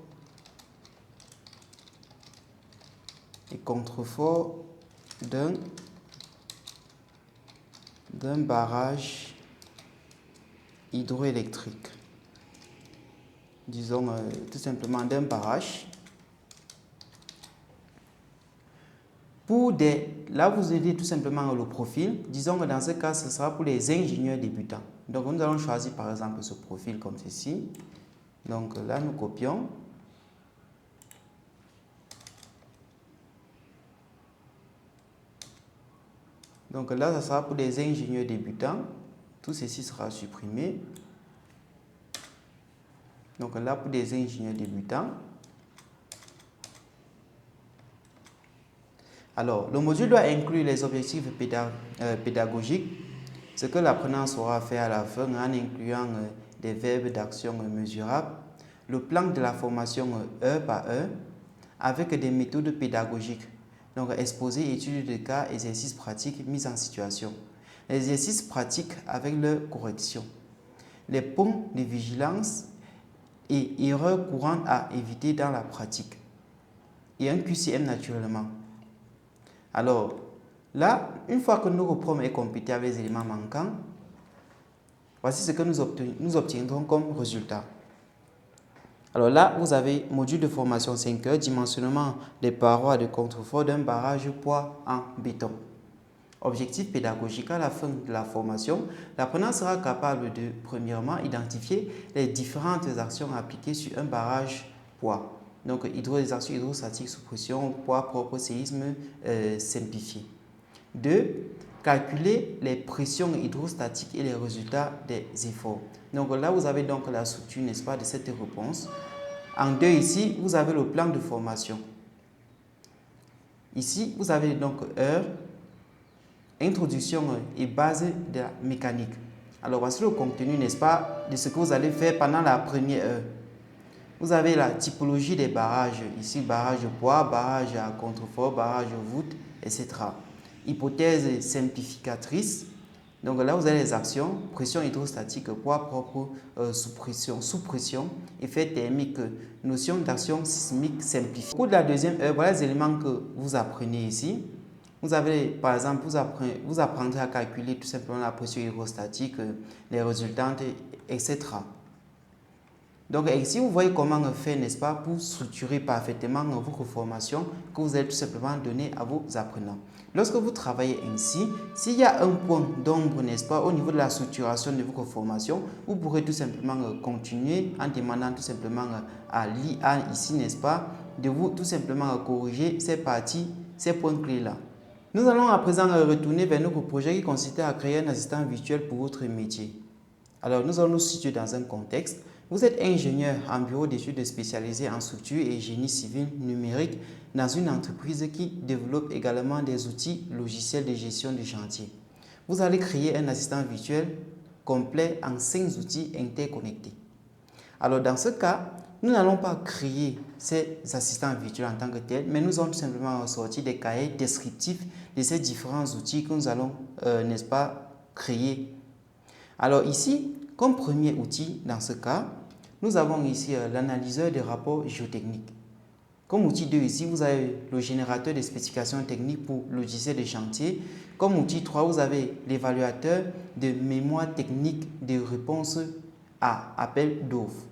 d'un barrage hydroélectrique. Disons tout simplement d'un barrage. Là, vous aidez tout simplement le profil. Disons que dans ce cas, ce sera pour les ingénieurs débutants. Donc, nous allons choisir par exemple ce profil comme ceci. Donc là, nous copions. Donc là, ça sera pour les ingénieurs débutants. Tout ceci sera supprimé. Donc là, pour des ingénieurs débutants. Alors, le module doit inclure les objectifs pédagogiques, ce que l'apprenant saura faire à la fin en incluant des verbes d'action mesurables, le plan de la formation heure par heure, avec des méthodes pédagogiques, donc exposé, études de cas, exercices pratiques, mise en situation. L'exercice pratique avec leur correction. Les points de vigilance et erreurs courantes à éviter dans la pratique. Et un QCM naturellement. Alors, là, une fois que notre prompt est complété avec les éléments manquants, voici ce que nous obtiendrons comme résultat. Alors là, vous avez module de formation 5 heures, dimensionnement des parois de contrefort d'un barrage poids en béton. Objectif pédagogique: à la fin de la formation, l'apprenant sera capable de, premièrement, identifier les différentes actions appliquées sur un barrage poids. Donc, hydrostatique, hydrostatique sous pression, poids propre, séisme simplifié. 2. Calculer les pressions hydrostatiques et les résultats des efforts. Donc là, vous avez donc la structure, n'est-ce pas, de cette réponse. En 2, ici, vous avez le plan de formation. Ici, vous avez donc heure, introduction et base de la mécanique. Alors, voici le contenu, n'est-ce pas, de ce que vous allez faire pendant la première heure. Vous avez la typologie des barrages. Ici, barrage poids, barrage à contrefort, barrage voûte, etc. Hypothèse simplificatrice. Donc là, vous avez les actions: pression hydrostatique, poids propre, sous pression, effet thermique, notion d'action sismique simplifiée. Au cours de la deuxième heure, voilà les éléments que vous apprenez ici. Vous avez, par exemple, vous apprendrez à calculer tout simplement la pression hydrostatique, les résultantes, etc. Donc ici, vous voyez comment faire, n'est-ce pas, pour structurer parfaitement votre formation que vous allez tout simplement donner à vos apprenants. Lorsque vous travaillez ainsi, s'il y a un point d'ombre, n'est-ce pas, au niveau de la structuration de votre formation, vous pourrez tout simplement continuer en demandant tout simplement à l'IA ici, n'est-ce pas, de vous tout simplement corriger ces parties, ces points clés-là. Nous allons à présent retourner vers notre projet qui consistait à créer un assistant virtuel pour votre métier. Alors, nous allons nous situer dans un contexte. Vous êtes ingénieur en bureau d'études spécialisé en structure et génie civil numérique dans une entreprise qui développe également des outils logiciels de gestion de chantier. Vous allez créer un assistant virtuel complet en 5 outils interconnectés. Alors, dans ce cas, nous n'allons pas créer ces assistants virtuels en tant que tels, mais nous allons tout simplement sortir des cahiers descriptifs de ces différents outils que nous allons, n'est-ce pas, créer. Alors ici, comme premier outil dans ce cas, nous avons ici l'analyseur des rapports géotechniques. Comme outil 2 ici, vous avez le générateur de spécifications techniques pour logiciel de chantier. Comme outil 3, vous avez l'évaluateur de mémoire technique de réponse à appel d'offres.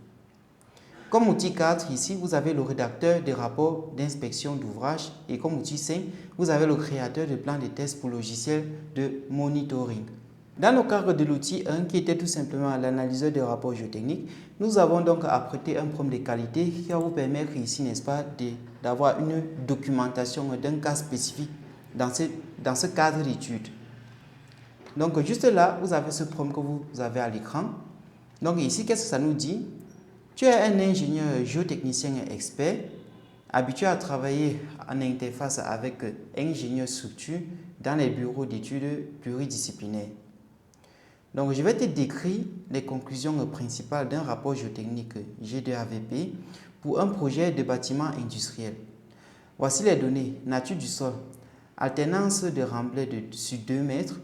Comme outil 4, ici, vous avez le rédacteur des rapports d'inspection d'ouvrage. Et comme outil 5, vous avez le créateur de plans de test pour logiciel de monitoring. Dans le cadre de l'outil 1, qui était tout simplement l'analyseur des rapports géotechniques, nous avons donc apprêté un prompt de qualité qui va vous permettre ici, n'est-ce pas, d'avoir une documentation d'un cas spécifique dans ce cadre d'étude. Donc juste là, vous avez ce prompt que vous avez à l'écran. Donc ici, qu'est-ce que ça nous dit? Tu es un ingénieur géotechnicien expert, habitué à travailler en interface avec ingénieurs structure dans les bureaux d'études pluridisciplinaires. Donc, je vais te décrire les conclusions principales d'un rapport géotechnique G2AVP pour un projet de bâtiment industriel. Voici les données. Nature du sol, alternance de remblais sur 2 mètres,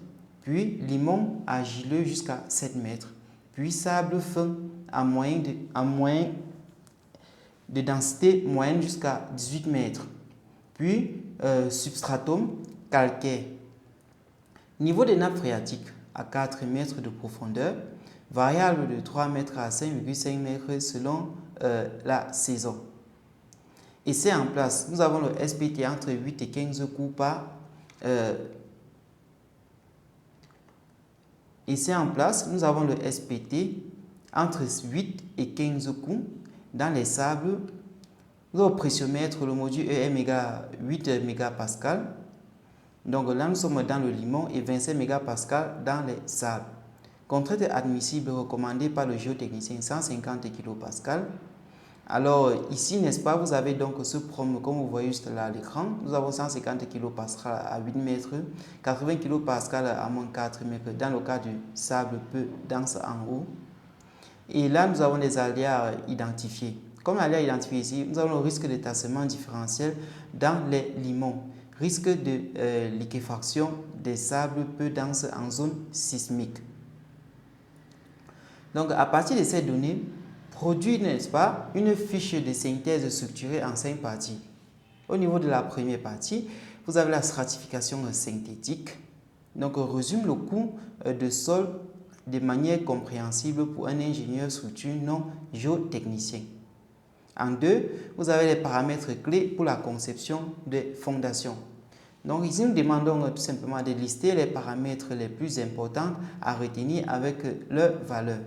puis limon argileux jusqu'à 7 mètres, puis sable fin en moyenne de densité moyenne jusqu'à 18 mètres, puis substratum calcaire. Niveau des nappes phréatiques à 4 mètres de profondeur, variable de 3 mètres à 5,5 mètres selon la saison. Essai en place, nous avons le SPT entre 8 et 15 coups par essai en place, nous avons le SPT entre 8 et 15 coups dans les sables. Nous avons pressiomètre, le module EM 8 mégapascal. Donc là, nous sommes dans le limon et 25 mégapascal dans les sables. Contrainte admissible recommandée par le géotechnicien 150 kPa. Alors ici, n'est-ce pas, vous avez donc ce prompt comme vous voyez juste là à l'écran. Nous avons 150 kPa à 8 mètres, 80 kPa à moins 4 mètres dans le cas du sable peu dense en haut. Et là, nous avons les aléas identifiés. Comme aléas identifiés ici, nous avons le risque de tassement différentiel dans les limons. Risque de liquéfaction des sables peu denses en zone sismique. Donc, à partir de ces données, produit, n'est-ce pas, une fiche de synthèse structurée en 5 parties. Au niveau de la première partie, vous avez la stratification synthétique. Donc, résume le coût de sol de manière compréhensible pour un ingénieur structure non géotechnicien. En 2, vous avez les paramètres clés pour la conception des fondations. Donc ici, nous demandons tout simplement de lister les paramètres les plus importants à retenir avec leurs valeurs.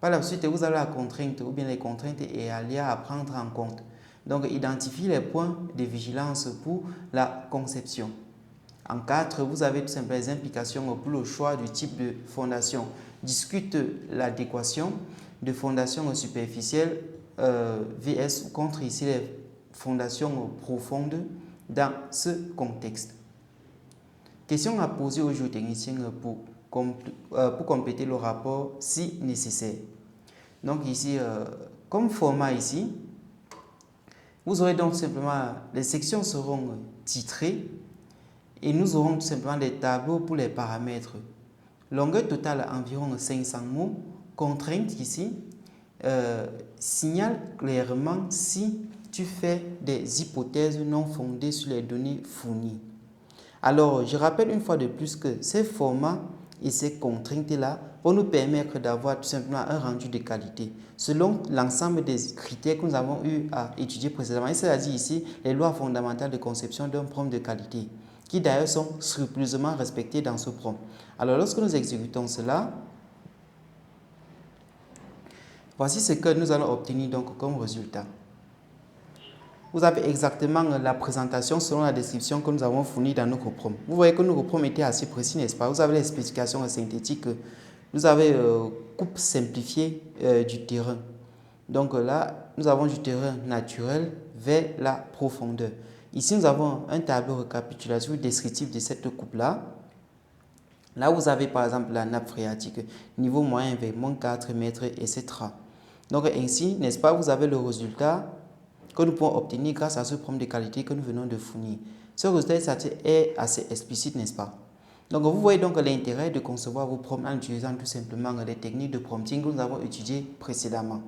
Par la suite, vous avez la contrainte ou bien les contraintes et aléas à prendre en compte. Donc, identifiez les points de vigilance pour la conception. En 4, vous avez tout simplement les implications pour le choix du type de fondation. Discute l'adéquation de fondations superficielles VS contre ici les fondations profondes dans ce contexte. Question à poser aux géotechniciens pour compléter le rapport si nécessaire. Donc ici, comme format ici, vous aurez donc simplement, les sections seront titrées et nous aurons tout simplement des tableaux pour les paramètres. Longueur totale environ 500 mots. Contrainte ici, signale clairement si tu fais des hypothèses non fondées sur les données fournies. Alors, je rappelle une fois de plus que ces formats et ces contraintes-là vont nous permettre d'avoir tout simplement un rendu de qualité selon l'ensemble des critères que nous avons eu à étudier précédemment. Et c'est-à-dire ici les lois fondamentales de conception d'un prompt de qualité qui d'ailleurs sont scrupuleusement respectées dans ce prompt. Alors, lorsque nous exécutons cela, voici ce que nous allons obtenir donc comme résultat. Vous avez exactement la présentation selon la description que nous avons fournie dans notre prompt. Vous voyez que notre prompt était assez précis, n'est-ce pas? Vous avez les spécifications synthétiques. Vous avez coupe simplifiée du terrain. Donc là, nous avons du terrain naturel vers la profondeur. Ici, nous avons un tableau récapitulatif descriptif de cette coupe-là. Là, vous avez par exemple la nappe phréatique, niveau moyen vers moins 4 mètres, etc. Donc ainsi, n'est-ce pas, vous avez le résultat que nous pouvons obtenir grâce à ce prompt de qualité que nous venons de fournir. Ce résultat est assez explicite, n'est-ce pas? Donc vous voyez donc l'intérêt de concevoir vos prompts en utilisant tout simplement les techniques de prompting que nous avons étudiées précédemment.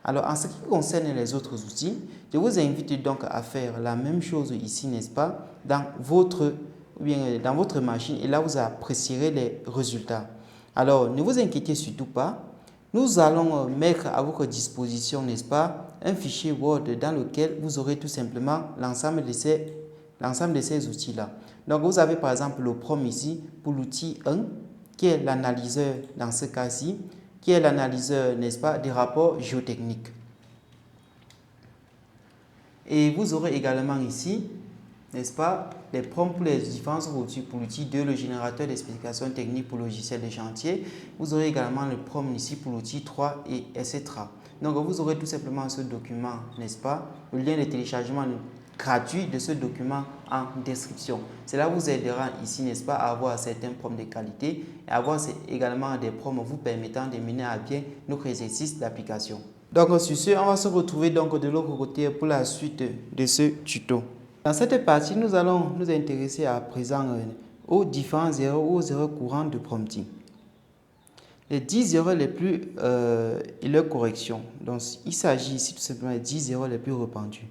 Alors en ce qui concerne les autres outils, je vous invite donc à faire la même chose ici, n'est-ce pas, dans votre machine, et là vous apprécierez les résultats. Alors ne vous inquiétez surtout pas, nous allons mettre à votre disposition, n'est-ce pas, un fichier Word dans lequel vous aurez tout simplement l'ensemble de ces outils-là. Donc vous avez par exemple le prompt ici pour l'outil 1 qui est l'analyseur dans ce cas-ci, qui est l'analyseur, n'est-ce pas, des rapports géotechniques. Et vous aurez également ici, n'est-ce pas, les prompts pour les différents outils. Pour l'outil 2, le générateur des spécifications techniques pour logiciels de chantier. Vous aurez également le prompt ici pour l'outil 3 et etc. Donc vous aurez tout simplement ce document, n'est-ce pas, le lien de téléchargement gratuit de ce document en description. Cela vous aidera ici, n'est-ce pas, à avoir certains prompts de qualité et à avoir également des prompts vous permettant de mener à bien notre exercice d'application. Donc sur ce, on va se retrouver donc de l'autre côté pour la suite de ce tuto. Dans cette partie, nous allons nous intéresser à présent aux différentes erreurs ou aux erreurs courantes de prompting. Les 10 erreurs les plus et leurs corrections. Donc il s'agit ici tout simplement des 10 erreurs les plus répandues.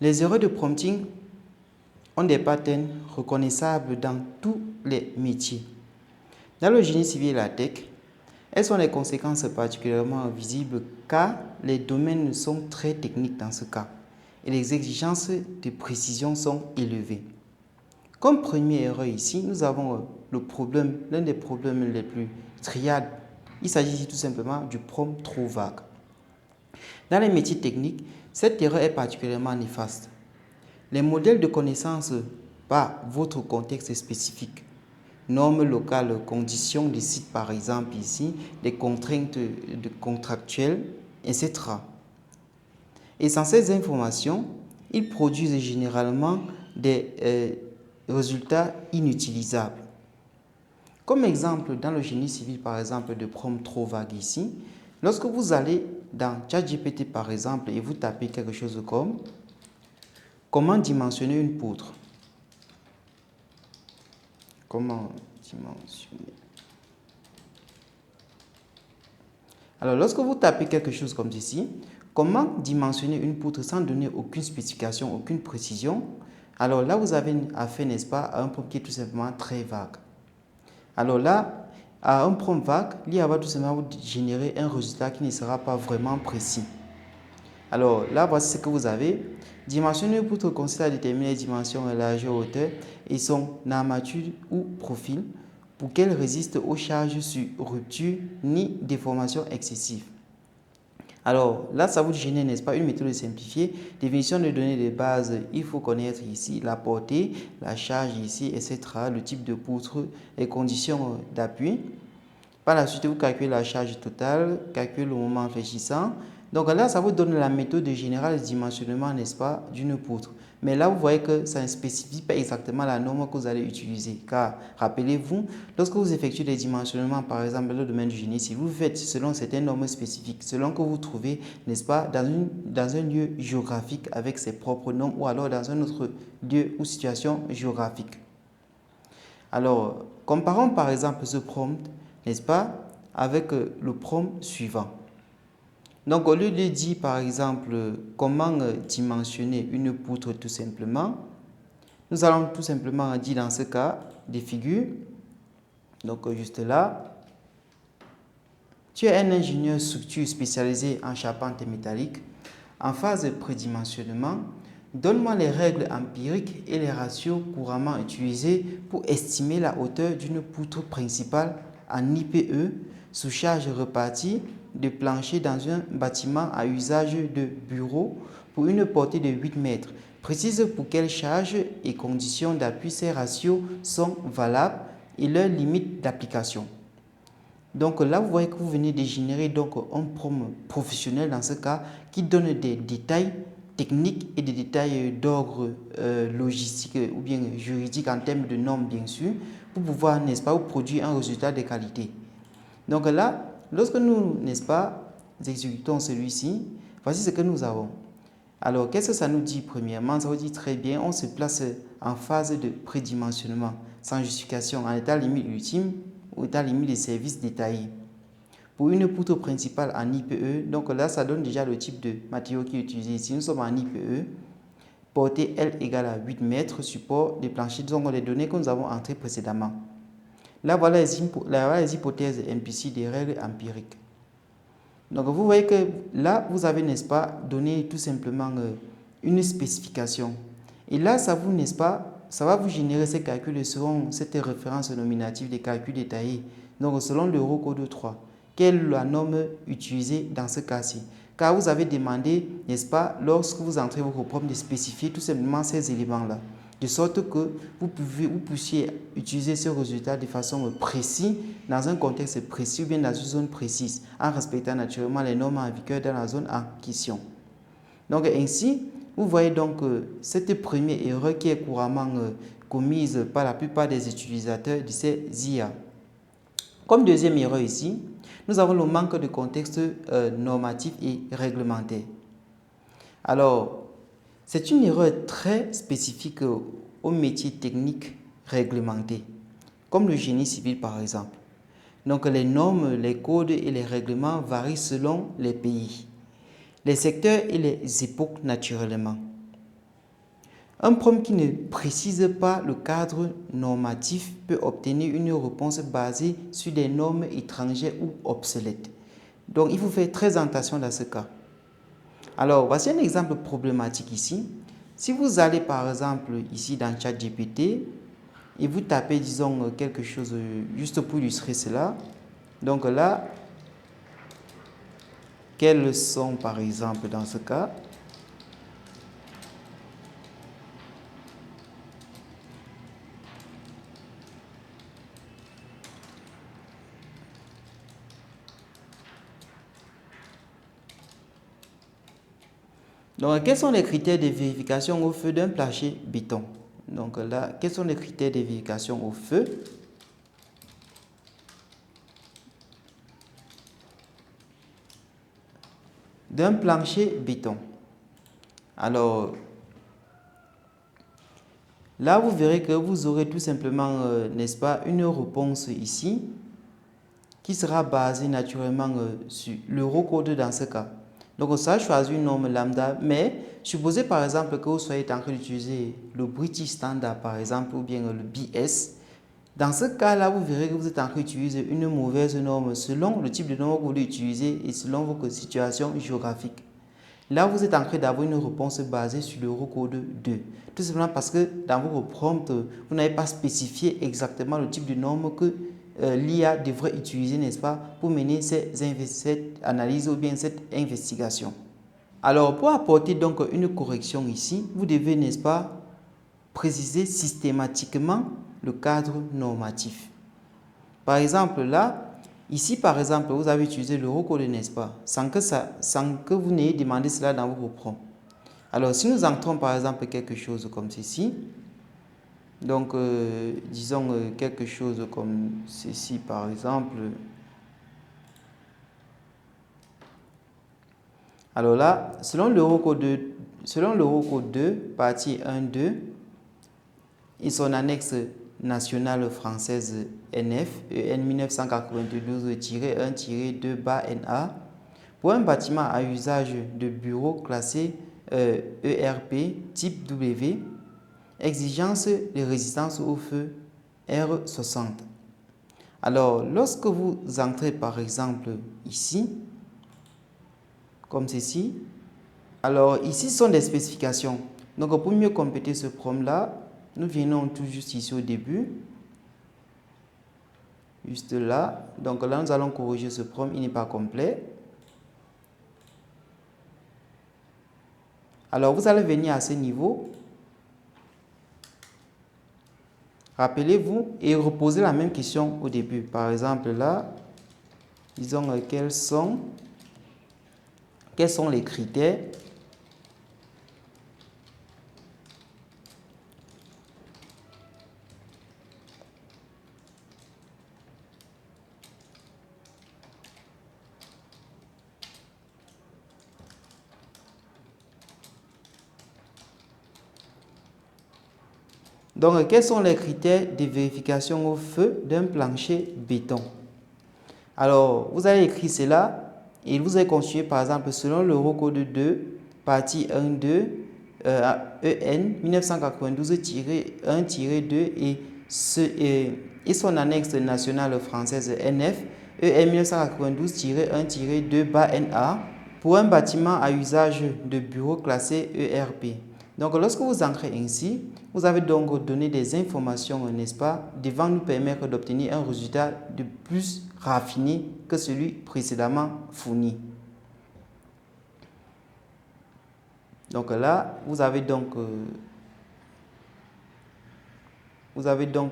Les erreurs de prompting ont des patterns reconnaissables dans tous les métiers. Dans le génie civil et la tech, elles sont des conséquences particulièrement visibles car les domaines sont très techniques dans ce cas et les exigences de précision sont élevées. Comme première erreur ici, nous avons l'un des problèmes les plus triades. Il s'agit ici tout simplement du prompt trop vague. Dans les métiers techniques, cette erreur est particulièrement néfaste. Les modèles de connaissances par votre contexte spécifique, normes locales, conditions des sites par exemple ici, des contraintes contractuelles, etc. Et sans ces informations, ils produisent généralement des résultats inutilisables. Comme exemple, dans le génie civil, par exemple, de prompt trop vague ici, lorsque vous allez dans ChatGPT, par exemple, et vous tapez quelque chose comme « Comment dimensionner une poutre ?» Comment dimensionner? Alors, lorsque vous tapez quelque chose comme ceci, comment dimensionner une poutre sans donner aucune spécification, aucune précision? Alors là, vous avez affaire, n'est-ce pas, à un prompt qui est tout simplement très vague. Alors là, à un prompt vague, l'IA va tout simplement vous générer un résultat qui ne sera pas vraiment précis. Alors là, voici ce que vous avez. Dimensionner une poutre consiste à déterminer les dimensions, largeur, hauteur et son armature ou profil pour qu'elle résiste aux charges sur rupture ni déformation excessive. Alors là, ça vous génère, n'est-ce pas, une méthode simplifiée. Définition de données de base, il faut connaître ici la portée, la charge ici, etc., le type de poutre, les conditions d'appui. Par la suite, vous calculez la charge totale, calculez le moment infléchissant. Donc là, ça vous donne la méthode générale de dimensionnement, n'est-ce pas, d'une poutre. Mais là, vous voyez que ça ne spécifie pas exactement la norme que vous allez utiliser. Car, rappelez-vous, lorsque vous effectuez des dimensionnements, par exemple, dans le domaine du génie, si vous faites selon certaines normes spécifiques, selon que vous trouvez, n'est-ce pas, dans un lieu géographique avec ses propres normes ou alors dans un autre lieu ou situation géographique. Alors, comparons par exemple ce prompt, n'est-ce pas, avec le prompt suivant. Donc, au lieu de dire, par exemple, comment dimensionner une poutre tout simplement, nous allons tout simplement dire dans ce cas des figures. Donc, juste là, tu es un ingénieur structure spécialisé en charpente métallique. En phase de prédimensionnement, donne-moi les règles empiriques et les ratios couramment utilisés pour estimer la hauteur d'une poutre principale en IPE sous charge repartie de plancher dans un bâtiment à usage de bureau pour une portée de 8 mètres. Précise pour quelles charges et conditions d'appui ces ratios sont valables et leurs limites d'application. Donc là, vous voyez que vous venez de générer donc un prompt professionnel dans ce cas qui donne des détails techniques et des détails d'ordre logistique ou bien juridique en termes de normes bien sûr pour pouvoir, n'est-ce pas, produire un résultat de qualité. Donc là, lorsque nous, n'est-ce pas, exécutons celui-ci, voici ce que nous avons. Alors, qu'est-ce que ça nous dit premièrement? Ça nous dit très bien, on se place en phase de prédimensionnement, sans justification, en état limite ultime ou état limite de service détaillé. Pour une poutre principale en IPE, donc là, ça donne déjà le type de matériau qui est utilisé ici. Nous sommes en IPE, portée L égale à 8 mètres, support des planchers, donc les données que nous avons entrées précédemment. Là, voilà les hypothèses implicites des règles empiriques. Donc, vous voyez que là, vous avez, n'est-ce pas, donné tout simplement une spécification. Et là, ça vous, n'est-ce pas, ça va vous générer ces calculs selon cette référence nominative des calculs détaillés. Donc, selon l'Eurocode 3, quelle est la norme utilisée dans ce cas-ci? Car vous avez demandé, n'est-ce pas, lorsque vous entrez votre problème, de spécifier tout simplement ces éléments-là, de sorte que vous puissiez utiliser ce résultat de façon précise, dans un contexte précis ou bien dans une zone précise, en respectant naturellement les normes en vigueur dans la zone en question. Donc ainsi, vous voyez donc cette première erreur qui est couramment commise par la plupart des utilisateurs de ces IA. Comme deuxième erreur ici, nous avons le manque de contexte normatif et réglementaire. Alors, c'est une erreur très spécifique aux métiers techniques réglementés, comme le génie civil par exemple. Donc les normes, les codes et les règlements varient selon les pays, les secteurs et les époques naturellement. Un problème qui ne précise pas le cadre normatif peut obtenir une réponse basée sur des normes étrangères ou obsolètes. Donc il faut faire très attention dans ce cas. Alors, voici un exemple problématique ici. Si vous allez par exemple ici dans ChatGPT et vous tapez, disons, quelque chose juste pour illustrer cela. Donc là, quelles sont par exemple dans ce cas? Donc, quels sont les critères de vérification au feu d'un plancher béton? Donc là, quels sont les critères de vérification au feu? D'un plancher béton. Alors, là, vous verrez que vous aurez tout simplement, n'est-ce pas, une réponse ici qui sera basée naturellement sur l'Eurocode dans ce cas. Donc, ça a choisi une norme lambda, mais supposez par exemple que vous soyez en train d'utiliser le British Standard, par exemple, ou bien le BS. Dans ce cas-là, vous verrez que vous êtes en train d'utiliser une mauvaise norme selon le type de norme que vous voulez utiliser et selon votre situation géographique. Là, vous êtes en train d'avoir une réponse basée sur l'Eurocode 2. Tout simplement parce que dans votre prompt, vous n'avez pas spécifié exactement le type de norme que l'IA devrait utiliser, n'est-ce pas, pour mener cette analyse ou bien cette investigation. Alors, pour apporter donc une correction ici, vous devez, n'est-ce pas, préciser systématiquement le cadre normatif. Par exemple, là, ici, par exemple, vous avez utilisé l'Eurocode, n'est-ce pas, sans que vous n'ayez demandé cela dans vos prompts. Alors, si nous entrons, par exemple, quelque chose comme ceci, donc, disons quelque chose comme ceci, par exemple. Alors là, selon l'Eurocode 2, partie 1.2, et son annexe nationale française NF, EN 1992-1-2-NA, pour un bâtiment à usage de bureau classé ERP type W, exigence de résistance au feu R60. Alors, lorsque vous entrez par exemple ici, comme ceci, alors ici sont des spécifications. Donc, pour mieux compléter ce problème-là, nous venons tout juste ici au début, juste là. Donc là, nous allons corriger ce problème, il n'est pas complet. Alors, vous allez venir à ce niveau. Rappelez-vous et reposez la même question au début. Par exemple, là, disons quels sont les critères Donc, quels sont les critères de vérification au feu d'un plancher béton? Alors, vous allez écrire cela et vous allez constituer par exemple selon l'Eurocode 2, partie 1.2, EN 1992-1-2 et son annexe nationale française NF, EN 1992-1-2-NA pour un bâtiment à usage de bureau classé ERP. Donc, lorsque vous entrez ainsi, vous avez donc donné des informations, n'est-ce pas, devant nous permettre d'obtenir un résultat de plus raffiné que celui précédemment fourni. Donc là, vous avez donc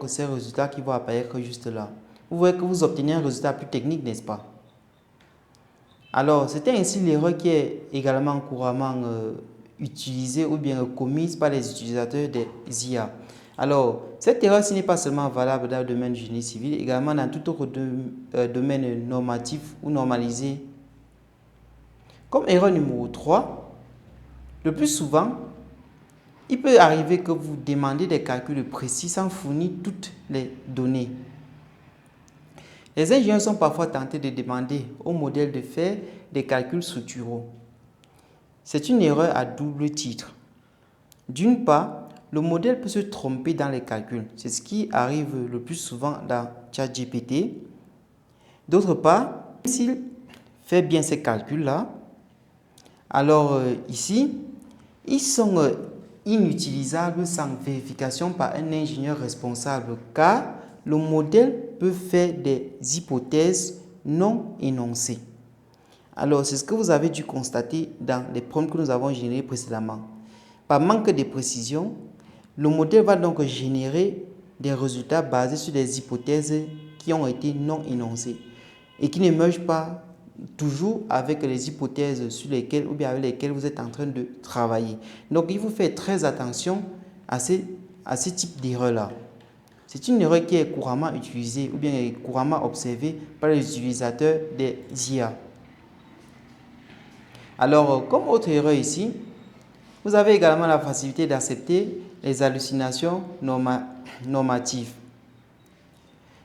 ces résultats qui vont apparaître juste là. Vous voyez que vous obtenez un résultat plus technique, n'est-ce pas? Alors, c'était ainsi l'erreur qui est également couramment utilisée ou bien commise par les utilisateurs des IA. Alors, cette erreur n'est pas seulement valable dans le domaine du génie civil, également dans tout autre domaine normatif ou normalisé. Comme erreur numéro 3, le plus souvent, il peut arriver que vous demandez des calculs précis sans fournir toutes les données. Les ingénieurs sont parfois tentés de demander au modèle de faire des calculs structuraux. C'est une erreur à double titre. D'une part, le modèle peut se tromper dans les calculs. C'est ce qui arrive le plus souvent dans ChatGPT. D'autre part, s'il fait bien ces calculs-là, alors ici, ils sont inutilisables sans vérification par un ingénieur responsable car le modèle peut faire des hypothèses non énoncées. Alors, c'est ce que vous avez dû constater dans les prompts que nous avons générés précédemment. Par manque de précision, le modèle va donc générer des résultats basés sur des hypothèses qui ont été non énoncées et qui n'émergent pas toujours avec les hypothèses sur lesquelles ou bien avec lesquelles vous êtes en train de travailler. Donc, il faut faire très attention à ce type d'erreur-là. C'est une erreur qui est couramment utilisée ou bien couramment observée par les utilisateurs des IA. Alors, comme autre erreur ici, vous avez également la facilité d'accepter les hallucinations normatives.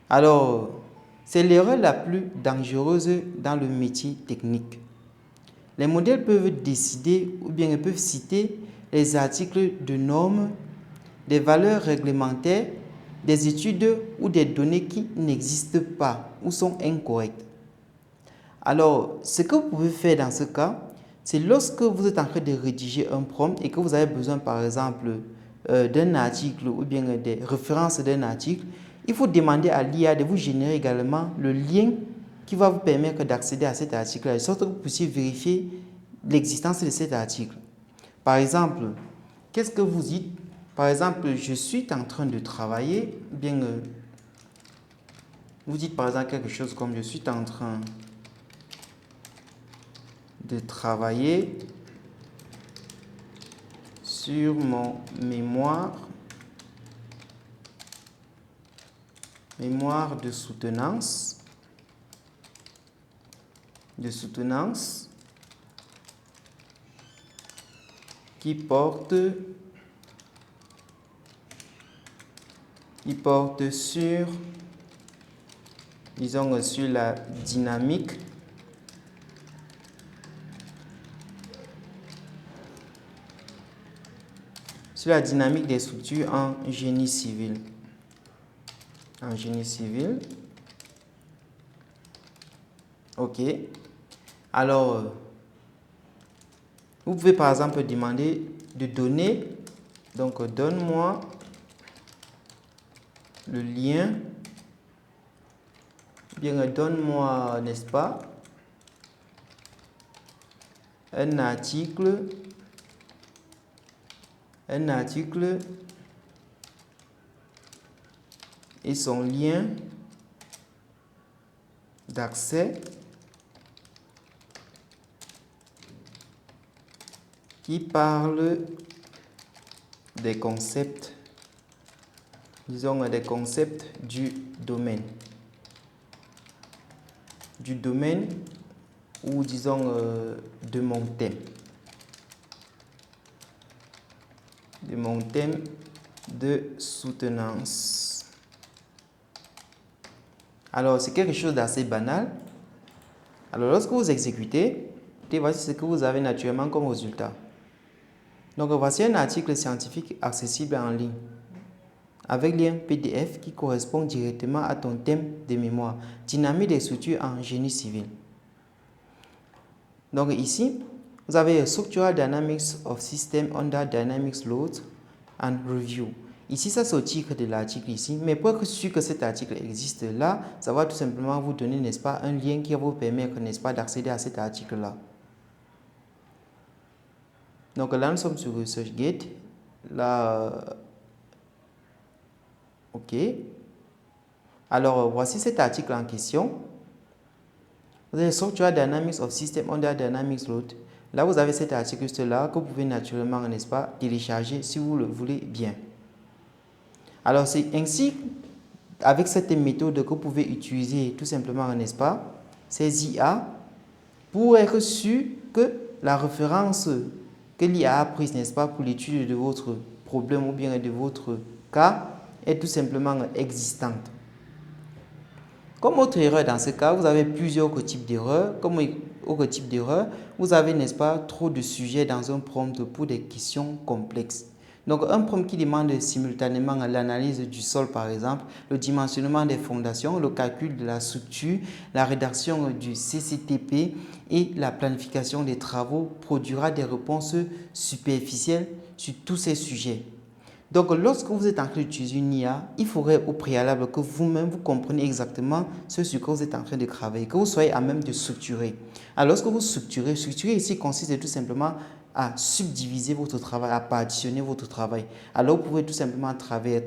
Alors, c'est l'erreur la plus dangereuse dans le métier technique. Les modèles peuvent décider ou bien peuvent citer les articles de normes, des valeurs réglementaires, des études ou des données qui n'existent pas ou sont incorrectes. Alors, ce que vous pouvez faire dans ce cas, c'est lorsque vous êtes en train de rédiger un prompt et que vous avez besoin par exemple d'un article ou bien des références d'un article, il faut demander à l'IA de vous générer également le lien qui va vous permettre d'accéder à cet article, de sorte que vous puissiez vérifier l'existence de cet article. Par exemple, qu'est-ce que vous dites? Par exemple, je suis en train de travailler, bien, vous dites par exemple quelque chose comme je suis en train de travailler sur mon mémoire de soutenance qui porte sur, disons, sur la dynamique des structures en génie civil. Ok. Alors, vous pouvez par exemple demander de donner, donc donne-moi le lien, bien donne-moi, n'est-ce pas, un article et son lien d'accès qui parle des concepts, disons des concepts du domaine ou disons de mon thème de soutenance. Alors, c'est quelque chose d'assez banal. Alors, lorsque vous exécutez, voici ce que vous avez naturellement comme résultat. Donc, voici un article scientifique accessible en ligne avec lien PDF qui correspond directement à ton thème de mémoire, dynamique des structures en génie civil. Donc ici, vous avez Structural Dynamics of System under Dynamics Load and Review. Ici, ça c'est au titre de l'article ici, mais pour être sûr que cet article existe là, ça va tout simplement vous donner, n'est-ce pas, un lien qui va vous permettre, n'est-ce pas, d'accéder à cet article-là. Donc là, nous sommes sur ResearchGate. Là, ok. Alors, voici cet article en question. Vous avez Structural Dynamics of System under Dynamics Load. Là, vous avez cet article juste là que vous pouvez naturellement, n'est-ce pas, télécharger si vous le voulez bien. Alors, c'est ainsi, avec cette méthode que vous pouvez utiliser tout simplement, n'est-ce pas, ces IA pour être sûr que la référence que l'IA a prise, n'est-ce pas, pour l'étude de votre problème ou bien de votre cas est tout simplement existante. Comme autre erreur dans ce cas, vous avez plusieurs types d'erreurs. Comme autre type d'erreur, vous avez, n'est-ce pas, trop de sujets dans un prompt pour des questions complexes. Donc, un prompt qui demande simultanément l'analyse du sol, par exemple, le dimensionnement des fondations, le calcul de la structure, la rédaction du CCTP et la planification des travaux produira des réponses superficielles sur tous ces sujets. Donc, lorsque vous êtes en train d'utiliser une IA, il faudrait au préalable que vous-même vous compreniez exactement ce sur quoi vous êtes en train de travailler, que vous soyez à même de structurer. Alors, lorsque vous structurez ici consiste tout simplement à subdiviser votre travail, à partitionner votre travail. Alors, vous pouvez tout simplement travailler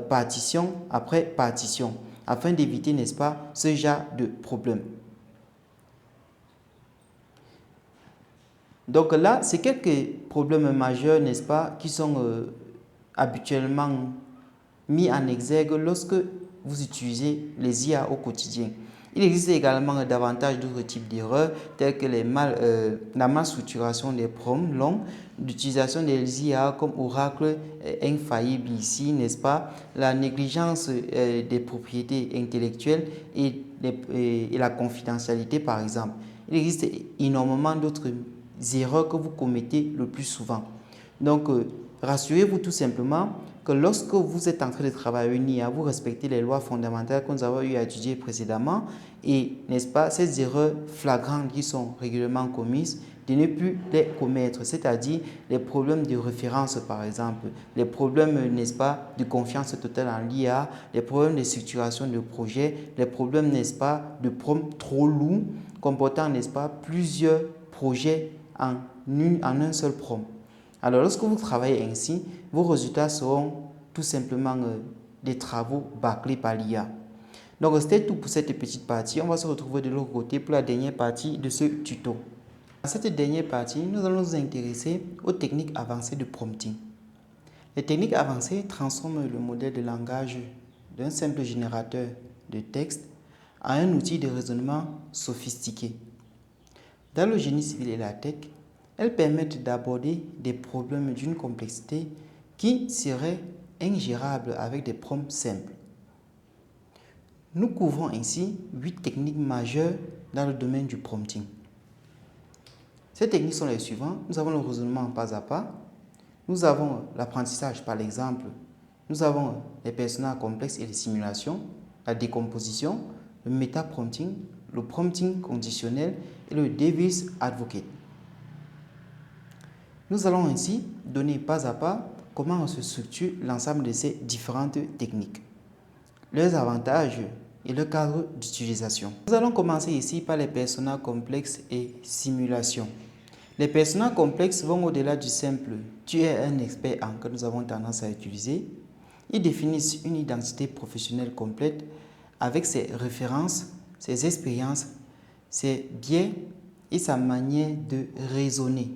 partition après partition, afin d'éviter, n'est-ce pas, ce genre de problème. Donc là, c'est quelques problèmes majeurs, n'est-ce pas, qui sont habituellement mis en exergue lorsque vous utilisez les IA au quotidien. Il existe également davantage d'autres types d'erreurs telles que la malstructuration des prompts longs, l'utilisation des IA comme Oracle infaillible ici, n'est-ce pas, la négligence des propriétés intellectuelles et la confidentialité par exemple. Il existe énormément d'autres erreurs que vous commettez le plus souvent. Donc, rassurez-vous tout simplement que lorsque vous êtes en train de travailler une IA, vous respectez les lois fondamentales que nous avons eu à étudier précédemment et, n'est-ce pas, ces erreurs flagrantes qui sont régulièrement commises, de ne plus les commettre, c'est-à-dire les problèmes de référence par exemple, les problèmes, n'est-ce pas, de confiance totale en l'IA, les problèmes de structuration de projet, les problèmes, n'est-ce pas, de prompt trop lourd, comportant, n'est-ce pas, plusieurs projets en un seul prompt. Alors, lorsque vous travaillez ainsi, vos résultats seront tout simplement des travaux bâclés par l'IA. Donc, c'était tout pour cette petite partie. On va se retrouver de l'autre côté pour la dernière partie de ce tuto. Dans cette dernière partie, nous allons nous intéresser aux techniques avancées de prompting. Les techniques avancées transforment le modèle de langage d'un simple générateur de texte en un outil de raisonnement sophistiqué. Dans le génie civil et la tech, elles permettent d'aborder des problèmes d'une complexité qui serait ingérable avec des prompts simples. Nous couvrons ainsi 8 techniques majeures dans le domaine du prompting. Ces techniques sont les suivantes. Nous avons le raisonnement pas à pas. Nous avons l'apprentissage par l'exemple. Nous avons les personnages complexes et les simulations, la décomposition, le méta-prompting, le prompting conditionnel et le devil's advocate. Nous allons ainsi donner pas à pas comment se structure l'ensemble de ces différentes techniques, leurs avantages et le cadre d'utilisation. Nous allons commencer ici par les personnages complexes et simulations. Les personnages complexes vont au-delà du simple « tu es un expert en » que nous avons tendance à utiliser. Ils définissent une identité professionnelle complète avec ses références, ses expériences, ses biais et sa manière de raisonner.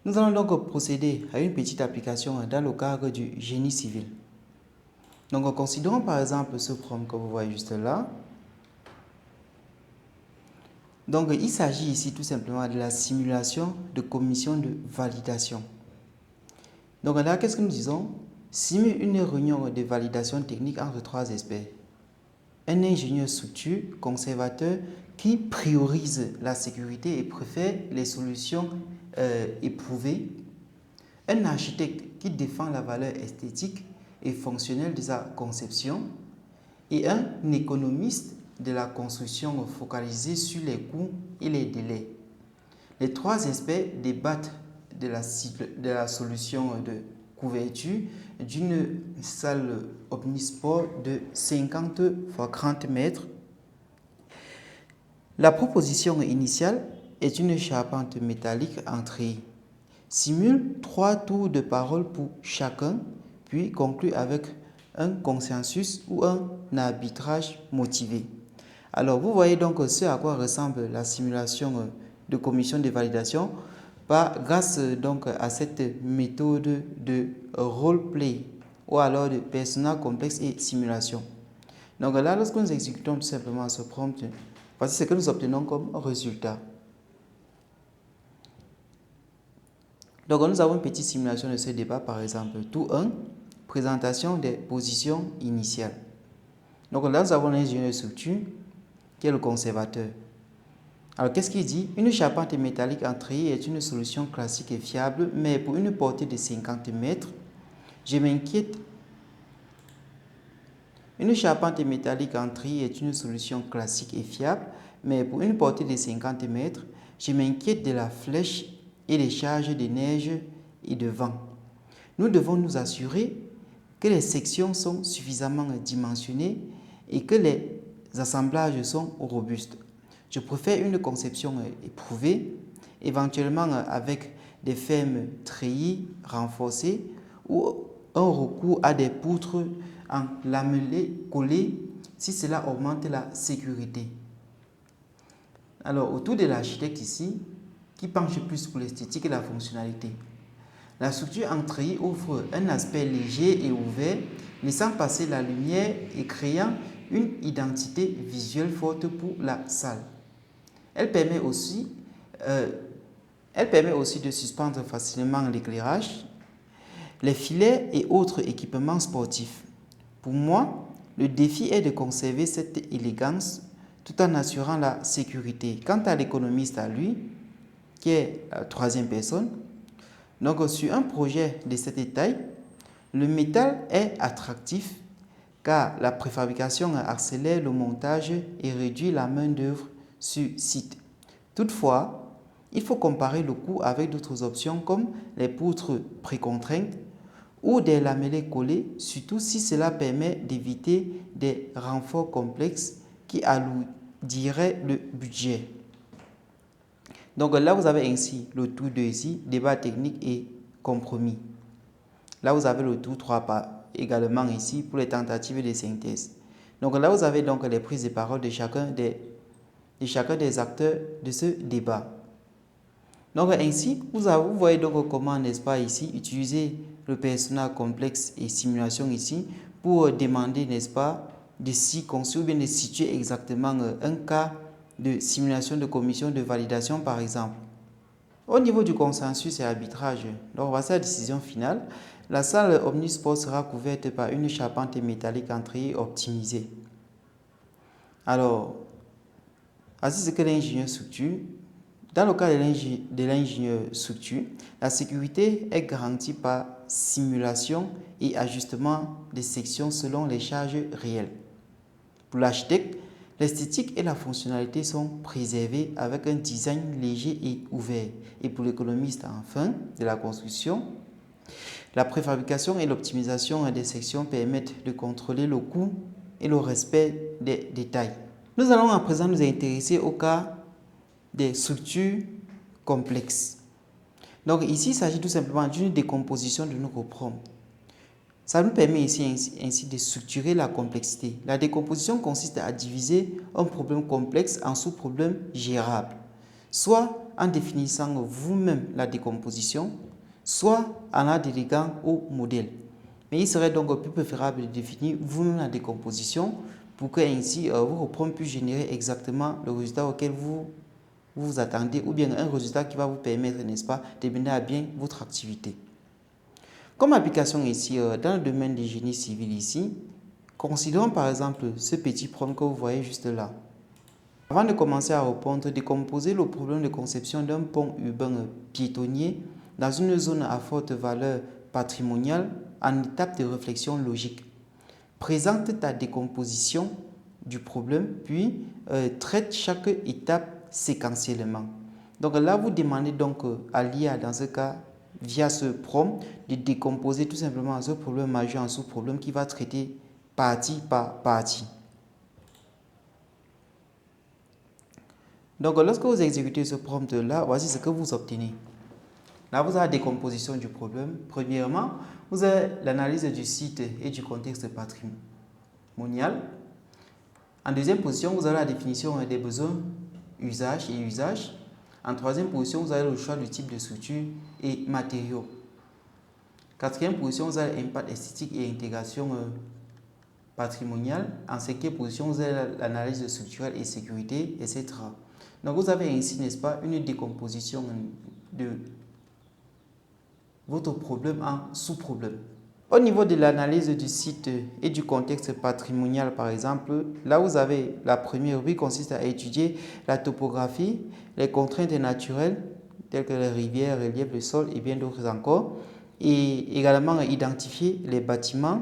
Nous allons donc procéder à une petite application dans le cadre du génie civil. Donc, considérons par exemple ce prompt que vous voyez juste là. Donc, il s'agit ici tout simplement de la simulation de commission de validation. Donc là, qu'est-ce que nous disons? Simule une réunion de validation technique entre 3 experts. Un ingénieur structure conservateur qui priorise la sécurité et préfère les solutions éprouvées. Un architecte qui défend la valeur esthétique et fonctionnelle de sa conception. Et un économiste de la construction focalisé sur les coûts et les délais. Les 3 experts débattent de la solution de couverture d'une salle omnisport de 50 x 30 mètres. La proposition initiale est une charpente métallique en treillis. Simule 3 tours de parole pour chacun, puis conclut avec un consensus ou un arbitrage motivé. Alors, vous voyez donc ce à quoi ressemble la simulation de commission de validation grâce donc à cette méthode de role-play ou alors de persona complexe et simulation. Donc là, lorsque nous exécutons tout simplement ce prompt, voici ce que nous obtenons comme résultat. Donc nous avons une petite simulation de ce débat, par exemple. Tout 1, présentation des positions initiales. Donc là, nous avons l'ingénieur de structure qui est le conservateur. Alors, qu'est-ce qu'il dit? Une charpente métallique en treillis est une solution classique et fiable, mais pour une portée de 50 mètres, je m'inquiète. Une charpente métallique en treillis est une solution classique et fiable, mais pour une portée de 50 mètres, je m'inquiète de la flèche et des charges de neige et de vent. Nous devons nous assurer que les sections sont suffisamment dimensionnées et que les assemblages sont robustes. Je préfère une conception éprouvée, éventuellement avec des fermes treillis renforcées ou un recours à des poutres en lamellé collé si cela augmente la sécurité. Alors, autour de l'architecte ici, qui penche plus pour l'esthétique et la fonctionnalité. La structure en treillis offre un aspect léger et ouvert, laissant passer la lumière et créant une identité visuelle forte pour la salle. Elle permet aussi de suspendre facilement l'éclairage, les filets et autres équipements sportifs. Pour moi, le défi est de conserver cette élégance tout en assurant la sécurité. Quant à l'économiste à lui, qui est la 3e personne, donc sur un projet de cette taille, le métal est attractif car la préfabrication accélère le montage et réduit la main-d'œuvre sur site. Toutefois, il faut comparer le coût avec d'autres options comme les poutres précontraintes ou des lamellés collés, surtout si cela permet d'éviter des renforts complexes qui alourdiraient le budget. Donc là, vous avez ainsi le tour 2 ici, débat technique et compromis. Là, vous avez le tour 3 également ici pour les tentatives de synthèse. Donc là, vous avez donc les prises de parole de chacun des acteurs de ce débat. Donc ainsi, vous voyez donc comment, n'est-ce pas, ici, utiliser le persona complexe et simulation ici pour demander, n'est-ce pas, de circonstruire ou bien de situer exactement un cas de simulation de commission de validation, par exemple. Au niveau du consensus et arbitrage, donc voici la décision finale. La salle omnisport sera couverte par une charpente métallique en treillis optimisée. Alors, voici ce que l'ingénieur structure. Dans le cas de l'ingénieur structure, la sécurité est garantie par simulation et ajustement des sections selon les charges réelles. Pour l'architecte, l'esthétique et la fonctionnalité sont préservées avec un design léger et ouvert. Et pour l'économiste, enfin, de la construction, la préfabrication et l'optimisation des sections permettent de contrôler le coût et le respect des détails. Nous allons à présent nous intéresser au cas des structures complexes. Donc ici, il s'agit tout simplement d'une décomposition de notre prompt. Ça nous permet ici ainsi de structurer la complexité. La décomposition consiste à diviser un problème complexe en sous-problèmes gérables, soit en définissant vous-même la décomposition, soit en la déléguant au modèle. Mais il serait donc plus préférable de définir vous-même la décomposition pour que ainsi votre prompt puisse générer exactement le résultat auquel vous attendez, ou bien un résultat qui va vous permettre, n'est-ce pas, de mener à bien votre activité. Comme application ici, dans le domaine du génie civil ici, considérons par exemple ce petit problème que vous voyez juste là. Avant de commencer à répondre, décomposer le problème de conception d'un pont urbain piétonnier dans une zone à forte valeur patrimoniale en étapes de réflexion logique. Présente ta décomposition du problème, puis traite chaque étape séquentiellement. Donc là, vous demandez donc à l'IA, dans ce cas, via ce prompt, de décomposer tout simplement ce problème majeur en sous-problème qui va traiter partie par partie. Donc, lorsque vous exécutez ce prompt-là, voici ce que vous obtenez. Là, vous avez la décomposition du problème. Premièrement, vous avez l'analyse du site et du contexte patrimonial. En deuxième position, vous avez la définition des besoins, usages et usages. En troisième position, vous avez le choix du type de structure et matériaux. Quatrième position, vous avez l'impact esthétique et intégration patrimoniale. En cinquième position, vous avez l'analyse structurelle et sécurité, etc. Donc, vous avez ainsi, n'est-ce pas, une décomposition de votre problème en sous-problème. Au niveau de l'analyse du site et du contexte patrimonial, par exemple, là vous avez la première rubrique consiste à étudier la topographie, les contraintes naturelles telles que les rivières, reliefs, le sol et bien d'autres encore, et également identifier les bâtiments,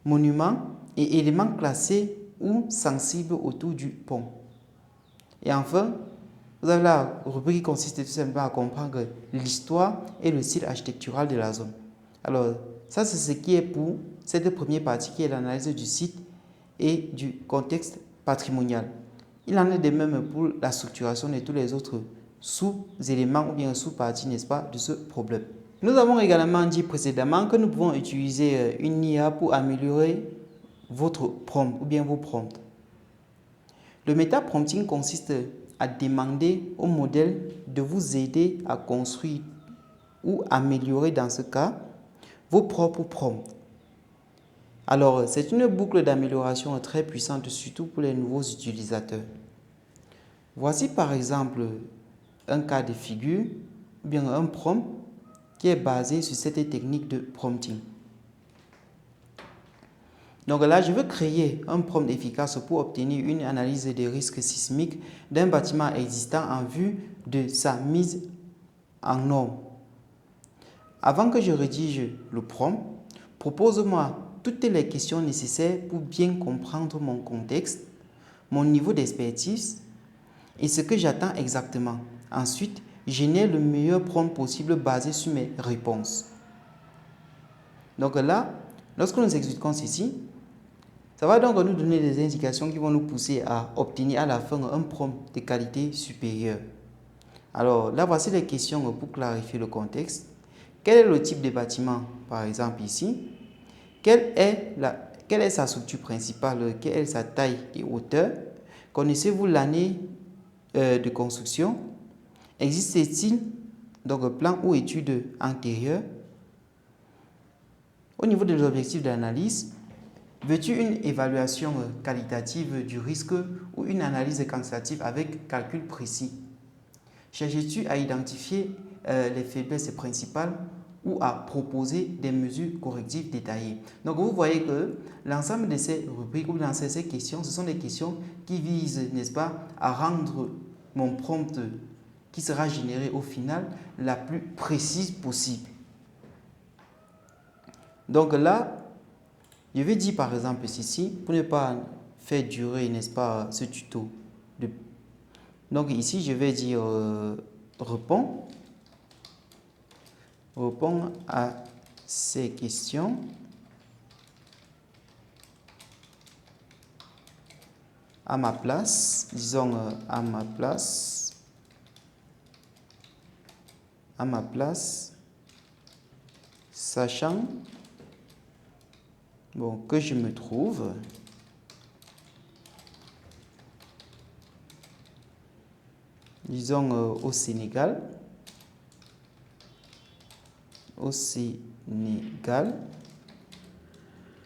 monuments et éléments classés ou sensibles autour du pont. Et enfin, vous avez la rubrique qui consiste tout simplement à comprendre l'histoire et le style architectural de la zone. Alors, ça c'est ce qui est pour cette première partie qui est l'analyse du site et du contexte patrimonial. Il en est de même pour la structuration de tous les autres sous-éléments ou bien sous-parties, n'est-ce pas, de ce problème. Nous avons également dit précédemment que nous pouvons utiliser une IA pour améliorer votre prompt ou bien vos prompts. Le méta-prompting consiste à demander au modèle de vous aider à construire ou améliorer dans ce cas vos propres prompts. Alors, c'est une boucle d'amélioration très puissante, surtout pour les nouveaux utilisateurs. Voici par exemple un cas de figure, ou bien un prompt qui est basé sur cette technique de prompting. Donc là, je veux créer un prompt efficace pour obtenir une analyse des risques sismiques d'un bâtiment existant en vue de sa mise en norme. Avant que je rédige le prompt, propose-moi toutes les questions nécessaires pour bien comprendre mon contexte, mon niveau d'expertise et ce que j'attends exactement. Ensuite, génère le meilleur prompt possible basé sur mes réponses. Donc là, lorsque nous exécutons ceci, ça va donc nous donner des indications qui vont nous pousser à obtenir à la fin un prompt de qualité supérieure. Alors là, voici les questions pour clarifier le contexte. Quel est le type de bâtiment, par exemple ici? Quelle est sa structure principale? Quelle est sa taille et hauteur? Connaissez-vous l'année de construction? Existe-t-il donc plan ou étude antérieure? Au niveau des objectifs d'analyse, veux-tu une évaluation qualitative du risque ou une analyse quantitative avec calcul précis? Cherches-tu à identifier les faiblesses principales ou à proposer des mesures correctives détaillées? Donc vous voyez que l'ensemble de ces rubriques ou dans ces questions, ce sont des questions qui visent, n'est-ce pas, à rendre mon prompt qui sera généré au final la plus précise possible. Donc là, je vais dire par exemple ceci, pour ne pas faire durer, n'est-ce pas, ce tuto. Donc ici, je vais dire réponds à ces questions. À ma place, disons à ma place, sachant que je me trouve disons au Sénégal,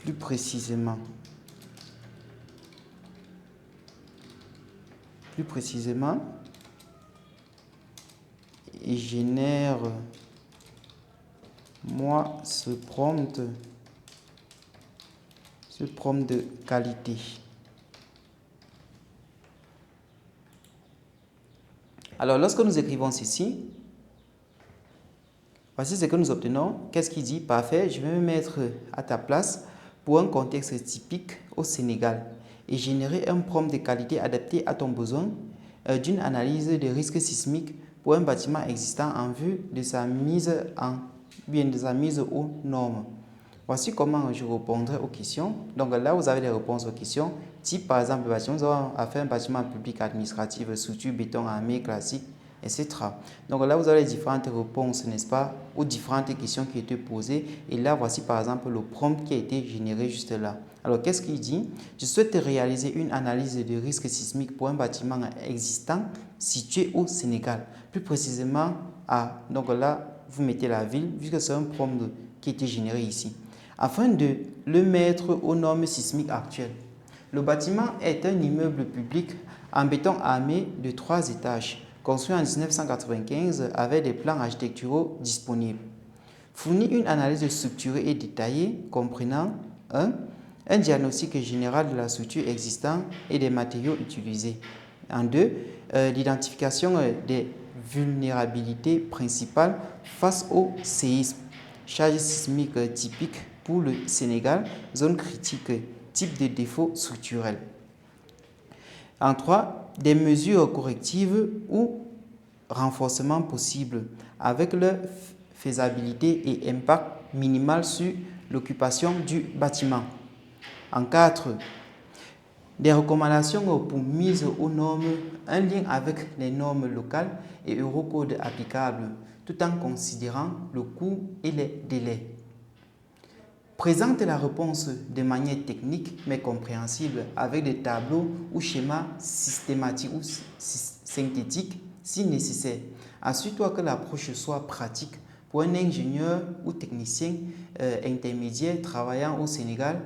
plus précisément et génère moi ce prompt de qualité. Alors, lorsque nous écrivons ceci, voici ce que nous obtenons. Qu'est-ce qu'il dit? Parfait, je vais me mettre à ta place pour un contexte typique au Sénégal et générer un prompt de qualité adapté à ton besoin d'une analyse des risques sismiques pour un bâtiment existant en vue de sa mise aux normes. Voici comment je répondrai aux questions. Donc là, vous avez les réponses aux questions. Type, par exemple, le bâtiment, nous avons affaire à un bâtiment public administratif, structure béton armé classique, etc. Donc là, vous avez les différentes réponses, n'est-ce pas, aux différentes questions qui étaient posées. Et là, voici par exemple le prompt qui a été généré juste là. Alors, qu'est-ce qu'il dit? Je souhaite réaliser une analyse de risque sismique pour un bâtiment existant situé au Sénégal. Plus précisément, donc là, vous mettez la ville, puisque c'est un prompt qui a été généré ici, afin de le mettre aux normes sismiques actuelles. Le bâtiment est un immeuble public en béton armé de 3 étages, construit en 1995 avec des plans architecturaux disponibles. Fournit une analyse structurée et détaillée comprenant 1. Un diagnostic général de la structure existante et des matériaux utilisés. En 2. L'identification des vulnérabilités principales face au séisme. Charge sismique typique pour le Sénégal, zone critique, type de défaut structurel. En 3, des mesures correctives ou renforcement possibles avec leur faisabilité et impact minimal sur l'occupation du bâtiment. En 4, des recommandations pour mise aux normes, un lien avec les normes locales et Eurocode applicables, tout en considérant le coût et les délais. Présente la réponse de manière technique mais compréhensible avec des tableaux ou schémas systématiques ou synthétiques si nécessaire. Assure-toi que l'approche soit pratique pour un ingénieur ou technicien intermédiaire travaillant au Sénégal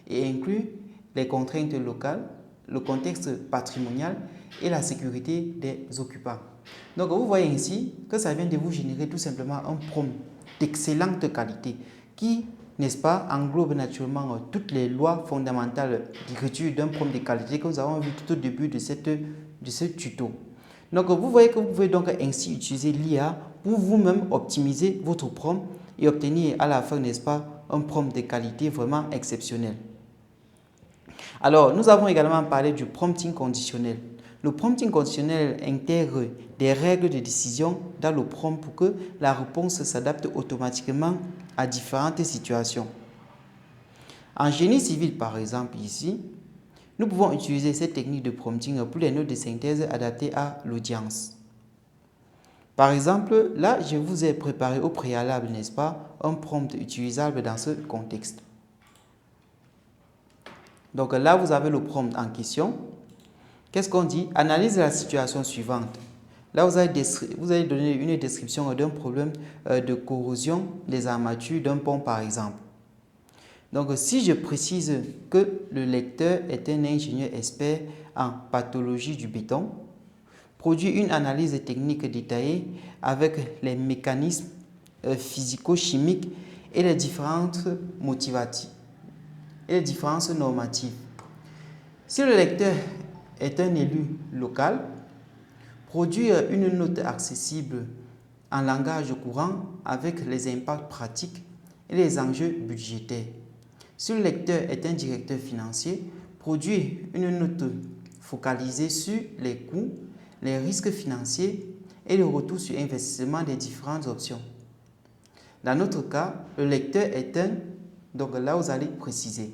et inclut les contraintes locales, le contexte patrimonial et la sécurité des occupants. Donc vous voyez ici que ça vient de vous générer tout simplement un prompt d'excellente qualité qui, n'est-ce pas, englobe naturellement toutes les lois fondamentales d'écriture d'un prompt de qualité que nous avons vu tout au début de ce tuto. Donc vous voyez que vous pouvez donc ainsi utiliser l'IA pour vous-même optimiser votre prompt et obtenir à la fin, n'est-ce pas, un prompt de qualité vraiment exceptionnel. Alors, nous avons également parlé du prompting conditionnel. Le prompting conditionnel intègre des règles de décision dans le prompt pour que la réponse s'adapte automatiquement à différentes situations. En génie civil, par exemple, ici, nous pouvons utiliser cette technique de prompting pour les notes de synthèse adaptées à l'audience. Par exemple, là, je vous ai préparé au préalable, n'est-ce pas, un prompt utilisable dans ce contexte. Donc là, vous avez le prompt en question. Qu'est-ce qu'on dit? Analyse la situation suivante. Là, vous allez donner une description d'un problème de corrosion des armatures d'un pont, par exemple. Donc, si je précise que le lecteur est un ingénieur expert en pathologie du béton, produit une analyse technique détaillée avec les mécanismes physico-chimiques et les différentes motivatives et les différences normatives. Si le lecteur est un élu local, produire une note accessible en langage courant avec les impacts pratiques et les enjeux budgétaires. Si le lecteur est un directeur financier, produire une note focalisée sur les coûts, les risques financiers et le retour sur investissement des différentes options. Dans notre cas, le lecteur est un, donc là vous allez préciser.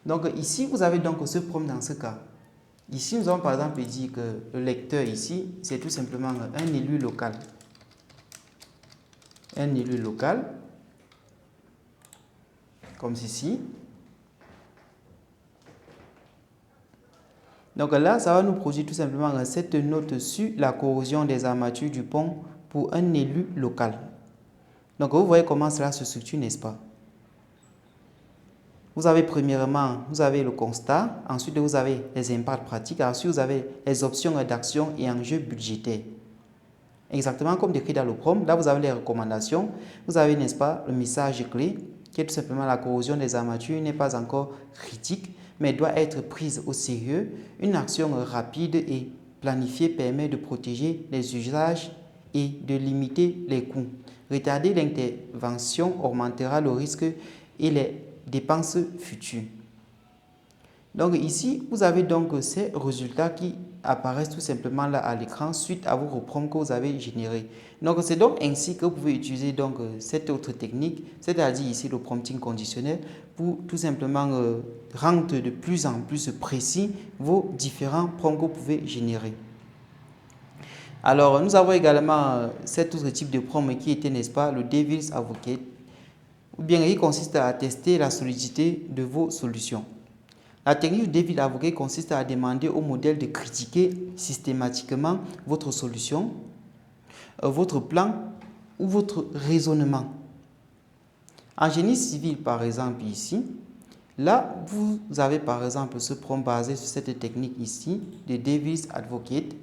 Donc ici, vous avez donc ce prompt dans ce cas. Ici, nous avons par exemple dit que le lecteur ici, c'est tout simplement un élu local. Un élu local, comme ceci. Donc là, ça va nous produire tout simplement cette note sur la corrosion des armatures du pont pour un élu local. Donc vous voyez comment cela se structure, n'est-ce pas? Vous avez premièrement, vous avez le constat, ensuite vous avez les impacts pratiques, ensuite vous avez les options d'action et enjeux budgétaires. exactement comme décrit dans le prompt. Là, vous avez les recommandations. Vous avez, n'est-ce pas, le message clé, qui est tout simplement la corrosion des armatures n'est pas encore critique, mais doit être prise au sérieux. Une action rapide et planifiée permet de protéger les usages et de limiter les coûts. Retarder l'intervention augmentera le risque et les dépenses futures. Donc ici, vous avez donc ces résultats qui apparaissent tout simplement là à l'écran suite à vos prompts que vous avez générés. Donc c'est donc ainsi que vous pouvez utiliser donc cette autre technique, c'est-à-dire ici le prompting conditionnel, pour tout simplement rendre de plus en plus précis vos différents prompts que vous pouvez générer. Alors nous avons également cet autre type de prompt qui était, n'est-ce pas, le Devil's Advocate, ou bien il consiste à tester la solidité de vos solutions. La technique du Devil's Advocate consiste à demander au modèle de critiquer systématiquement votre solution, votre plan ou votre raisonnement. En génie civil, par exemple, ici, là, vous avez par exemple ce prompt basé sur cette technique ici, de Devil's Advocate.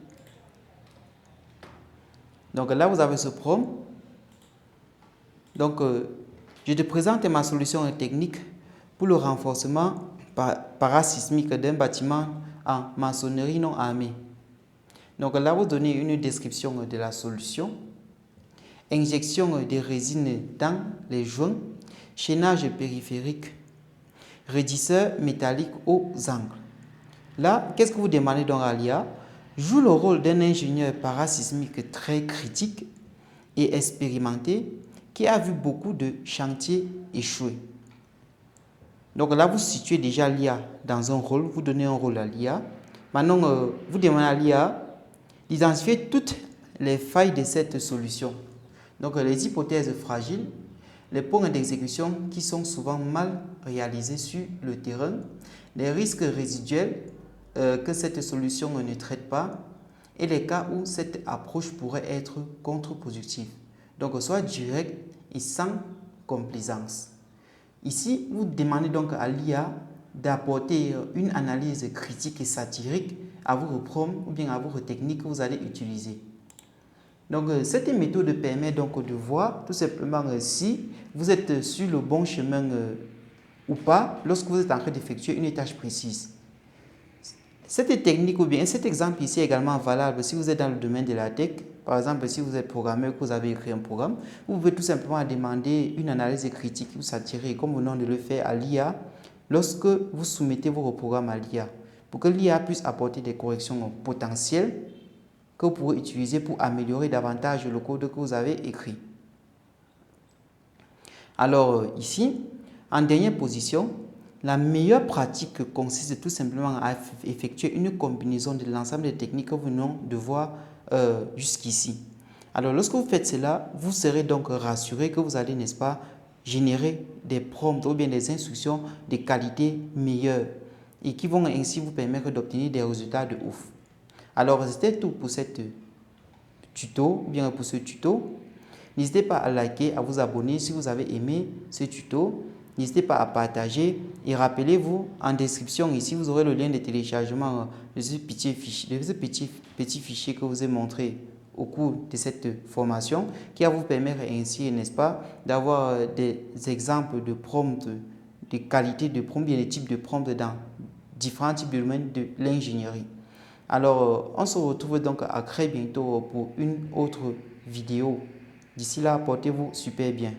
Donc là, vous avez ce prompt. Donc, je te présente ma solution technique pour le renforcement parasismique d'un bâtiment en maçonnerie non armée. Donc là, vous donnez une description de la solution. Injection de résine dans les joints, chaînage périphérique, raidisseur métallique aux angles. Là, qu'est-ce que vous demandez donc à l'IA? Joue le rôle d'un ingénieur parasismique très critique et expérimenté qui a vu beaucoup de chantiers échouer. Donc là, vous situez déjà l'IA dans un rôle, vous donnez un rôle à l'IA. Maintenant, vous demandez à l'IA d'identifier toutes les failles de cette solution. Donc les hypothèses fragiles, les points d'exécution qui sont souvent mal réalisés sur le terrain, les risques résiduels que cette solution ne traite pas et les cas où cette approche pourrait être contre-productive. Donc soit direct et sans complaisance. Ici, vous demandez donc à l'IA d'apporter une analyse critique et satirique à vos prompts ou bien à vos techniques que vous allez utiliser. Donc, cette méthode permet donc de voir tout simplement si vous êtes sur le bon chemin ou pas lorsque vous êtes en train d'effectuer une tâche précise. Cette technique ou bien cet exemple ici est également valable si vous êtes dans le domaine de la tech. Par exemple, si vous êtes programmeur, que vous avez écrit un programme, vous pouvez tout simplement demander une analyse critique ou satirique, comme vous venez de le faire à l'IA, lorsque vous soumettez vos programmes à l'IA, pour que l'IA puisse apporter des corrections potentielles que vous pourrez utiliser pour améliorer davantage le code que vous avez écrit. Alors ici, en dernière position, la meilleure pratique consiste tout simplement à effectuer une combinaison de l'ensemble des techniques que nous venons de voir jusqu'ici. Alors lorsque vous faites cela, vous serez donc rassuré que vous allez, n'est-ce pas, générer des prompts ou bien des instructions de qualité meilleure et qui vont ainsi vous permettre d'obtenir des résultats de ouf. Alors c'était tout pour cette tuto, ou bien pour ce tuto. N'hésitez pas à liker, à vous abonner si vous avez aimé ce tuto. N'hésitez pas à partager et rappelez-vous, en description ici, vous aurez le lien de téléchargement de ce petit fichier que je vous ai montré au cours de cette formation qui va vous permettre ainsi, n'est-ce pas, d'avoir des exemples de prompts, de qualité de prompts, bien des types de prompts dans différents types de domaines de l'ingénierie. Alors, on se retrouve donc à très bientôt pour une autre vidéo. D'ici là, portez-vous super bien.